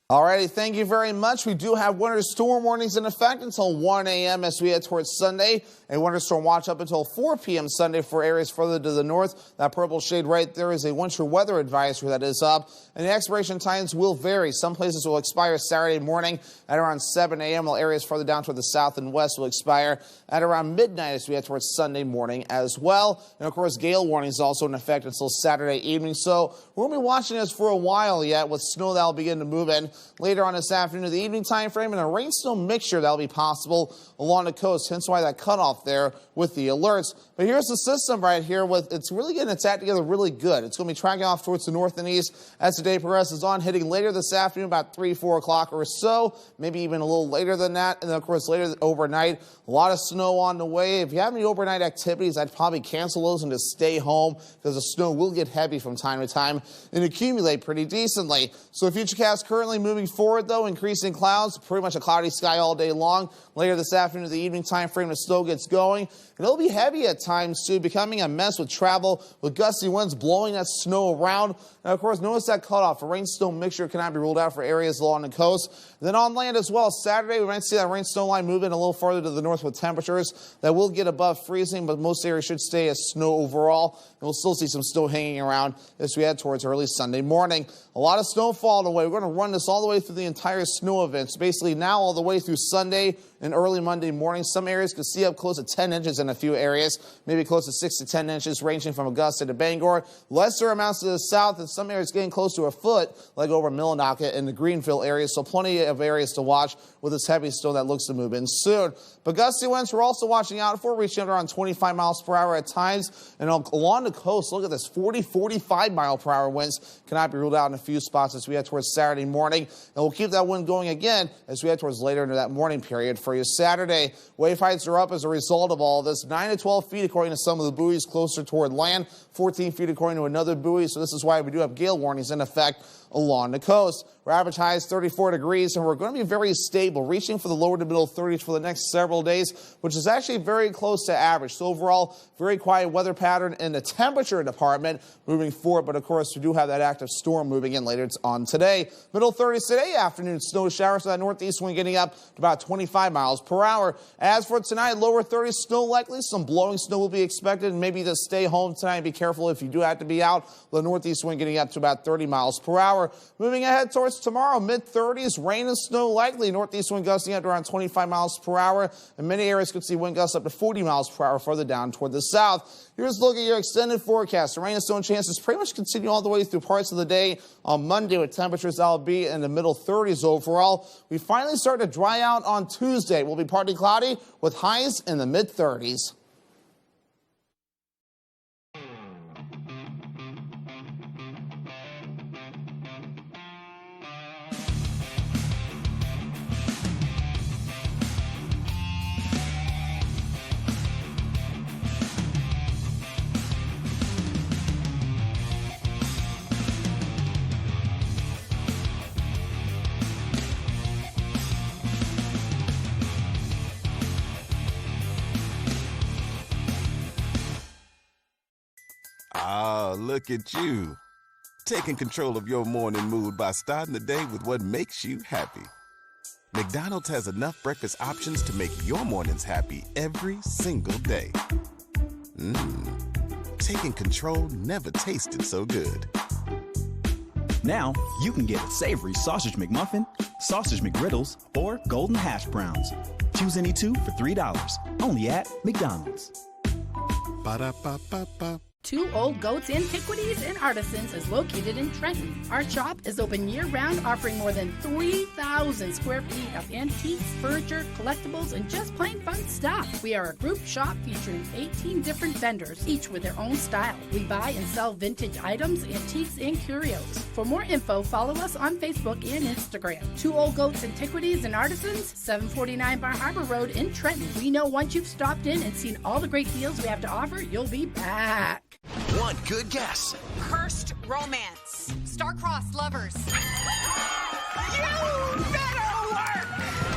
Alrighty, thank you very much. We do have winter storm warnings in effect until 1 a.m. as we head towards Sunday. A winter storm watch up until 4 p.m. Sunday for areas further to the north. That purple shade right there is a winter weather advisory that is up. And the expiration times will vary. Some places will expire Saturday morning at around 7 a.m., while areas further down toward the south and west will expire at around midnight as we head towards Sunday morning as well. And, of course, gale warnings also in effect until Saturday evening. So we'll be watching this for a while yet with snow that will begin to move in later on this afternoon, the evening time frame, and a rain-snow mixture that will be possible along the coast, hence why that cutoff there with the alerts. But here's the system right here. It's really getting its act together really good. It's going to be tracking off towards the north and east as the day progresses on, hitting later this afternoon about 3, 4 o'clock or so, maybe even a little later than that. And then, of course, later overnight, a lot of snow on the way. If you have any overnight activities, I'd probably cancel those and just stay home because the snow will get heavy from time to time and accumulate pretty decently. So Futurecast currently moving forward, though, increasing clouds, pretty much a cloudy sky all day long. Later this afternoon, the evening time frame, the snow gets going. And it'll be heavy at times, too, becoming a mess with travel, with gusty winds blowing that snow around. And, of course, notice that cutoff. A rain-snow mixture cannot be ruled out for areas along the coast. And then on land as well, Saturday, we might see that rain-snow line moving a little farther to the north with temperatures that will get above freezing, but most areas should stay as snow overall. And we'll still see some snow hanging around as we head towards early Sunday morning. A lot of snowfall on the way. We're going to run this all all the way through the entire snow event. So basically now all the way through Sunday and early Monday morning. Some areas could see up close to 10 inches in a few areas, maybe close to 6 to 10 inches, ranging from Augusta to Bangor. Lesser amounts to the south, and some areas getting close to a foot, like over Millinocket and the Greenville area. So plenty of areas to watch with this heavy snow that looks to move in soon. But gusty winds we're also watching out for, reaching up around 25 miles per hour at times. And along the coast, look at this, 40, 45 mile per hour winds cannot be ruled out in a few spots as we head towards Saturday morning. And we'll keep that wind going again as we head towards later into that morning period for you. Saturday, wave heights are up as a result of all of this. 9 to 12 feet according to some of the buoys closer toward land, 14 feet according to another buoy. So this is why we do have gale warnings in effect along the coast. Our average high is 34 degrees, and we're going to be very stable, reaching for the lower to middle 30s for the next several days, which is actually very close to average. So overall, very quiet weather pattern in the temperature department moving forward. But of course, we do have that active storm moving in later on today. Middle 30s today, afternoon snow showers, so that northeast wind getting up to about 25 miles per hour. As for tonight, lower 30s, snow likely. Some blowing snow will be expected, and maybe just stay home tonight and be careful if you do have to be out. The northeast wind getting up to about 30 miles per hour. Moving ahead towards tomorrow, mid-30s, rain and snow likely. Northeast wind gusting up to around 25 miles per hour. And many areas could see wind gusts up to 40 miles per hour further down toward the south. Here's a look at your extended forecast. The rain and snow chances pretty much continue all the way through parts of the day on Monday, with temperatures that'll be in the middle 30s overall. We finally start to dry out on Tuesday. We'll be partly cloudy with highs in the mid-30s. Ah, look at you. Taking control of your morning mood by starting the day with what makes you happy. McDonald's has enough breakfast options to make your mornings happy every single day. Taking control never tasted so good. Now, you can get a savory sausage McMuffin, sausage McGriddles, or golden hash browns. Choose any two for $3, only at McDonald's. Ba-da-ba-ba-ba. Two Old Goats Antiquities and Artisans is located in Trenton. Our shop is open year-round, offering more than 3,000 square feet of antiques, furniture, collectibles, and just plain fun stuff. We are a group shop featuring 18 different vendors, each with their own style. We buy and sell vintage items, antiques, and curios. For more info, follow us on Facebook and Instagram. Two Old Goats Antiquities and Artisans, 749 Bar Harbor Road in Trenton. We know once you've stopped in and seen all the great deals we have to offer, you'll be back. One good guess. Cursed romance. Star-crossed lovers. You better work!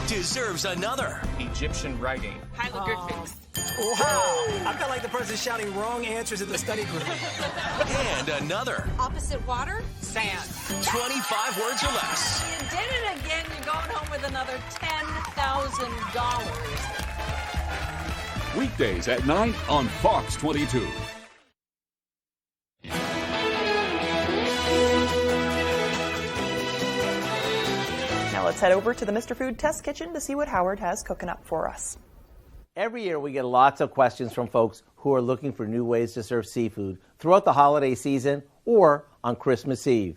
Deserves another. Egyptian writing. Hieroglyphics. Wow! I felt like the person shouting wrong answers in the study group. And another. Opposite water? Sand. 25 words or less. You did it again. You're going home with another $10,000. Weekdays at 9 on Fox 22. Now let's head over to the Mr. Food Test Kitchen to see what Howard has cooking up for us. Every year we get lots of questions from folks who are looking for new ways to serve seafood throughout the holiday season or on Christmas Eve.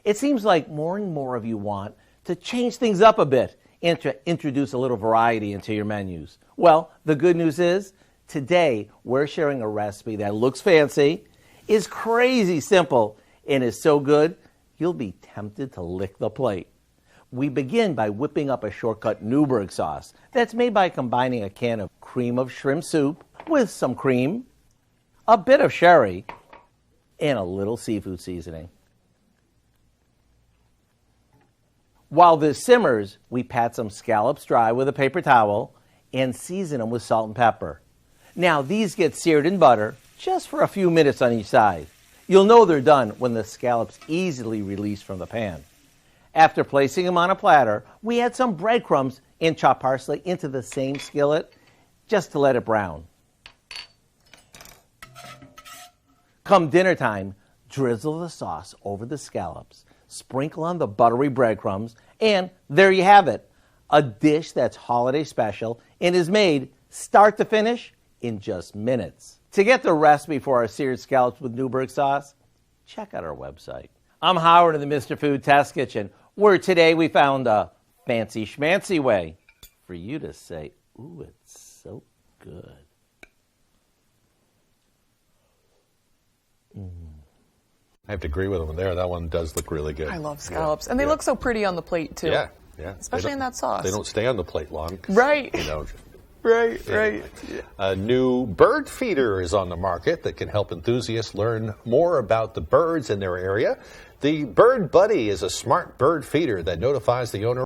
It seems like more and more of you want to change things up a bit and to introduce a little variety into your menus. Well, the good news is today we're sharing a recipe that looks fancy, is crazy simple, and is so good you'll be tempted to lick the plate. We begin by whipping up a shortcut Newburgh sauce that's made by combining a can of cream of shrimp soup with some cream, a bit of sherry, and a little seafood seasoning. While this simmers, we pat some scallops dry with a paper towel and season them with salt and pepper. Now these get seared in butter just for a few minutes on each side. You'll know they're done when the scallops easily release from the pan. After placing them on a platter, we add some breadcrumbs and chopped parsley into the same skillet just to let it brown. Come dinner time, drizzle the sauce over the scallops, sprinkle on the buttery breadcrumbs, And there you have it, a dish that's holiday special and is made start to finish in just minutes. To get the recipe for our seared scallops with Newburgh sauce, check out our website. I'm Howard in the Mr. Food Test Kitchen, where today we found a fancy schmancy way for you to say, ooh, it's so good. I have to agree with him there. That one does look really good. I love scallops. And they look so pretty on the plate, too. Yeah. Especially in that sauce. They don't stay on the plate long. Right. You know, Right. A new bird feeder is on the market that can help enthusiasts learn more about the birds in their area. The Bird Buddy is a smart bird feeder that notifies the owner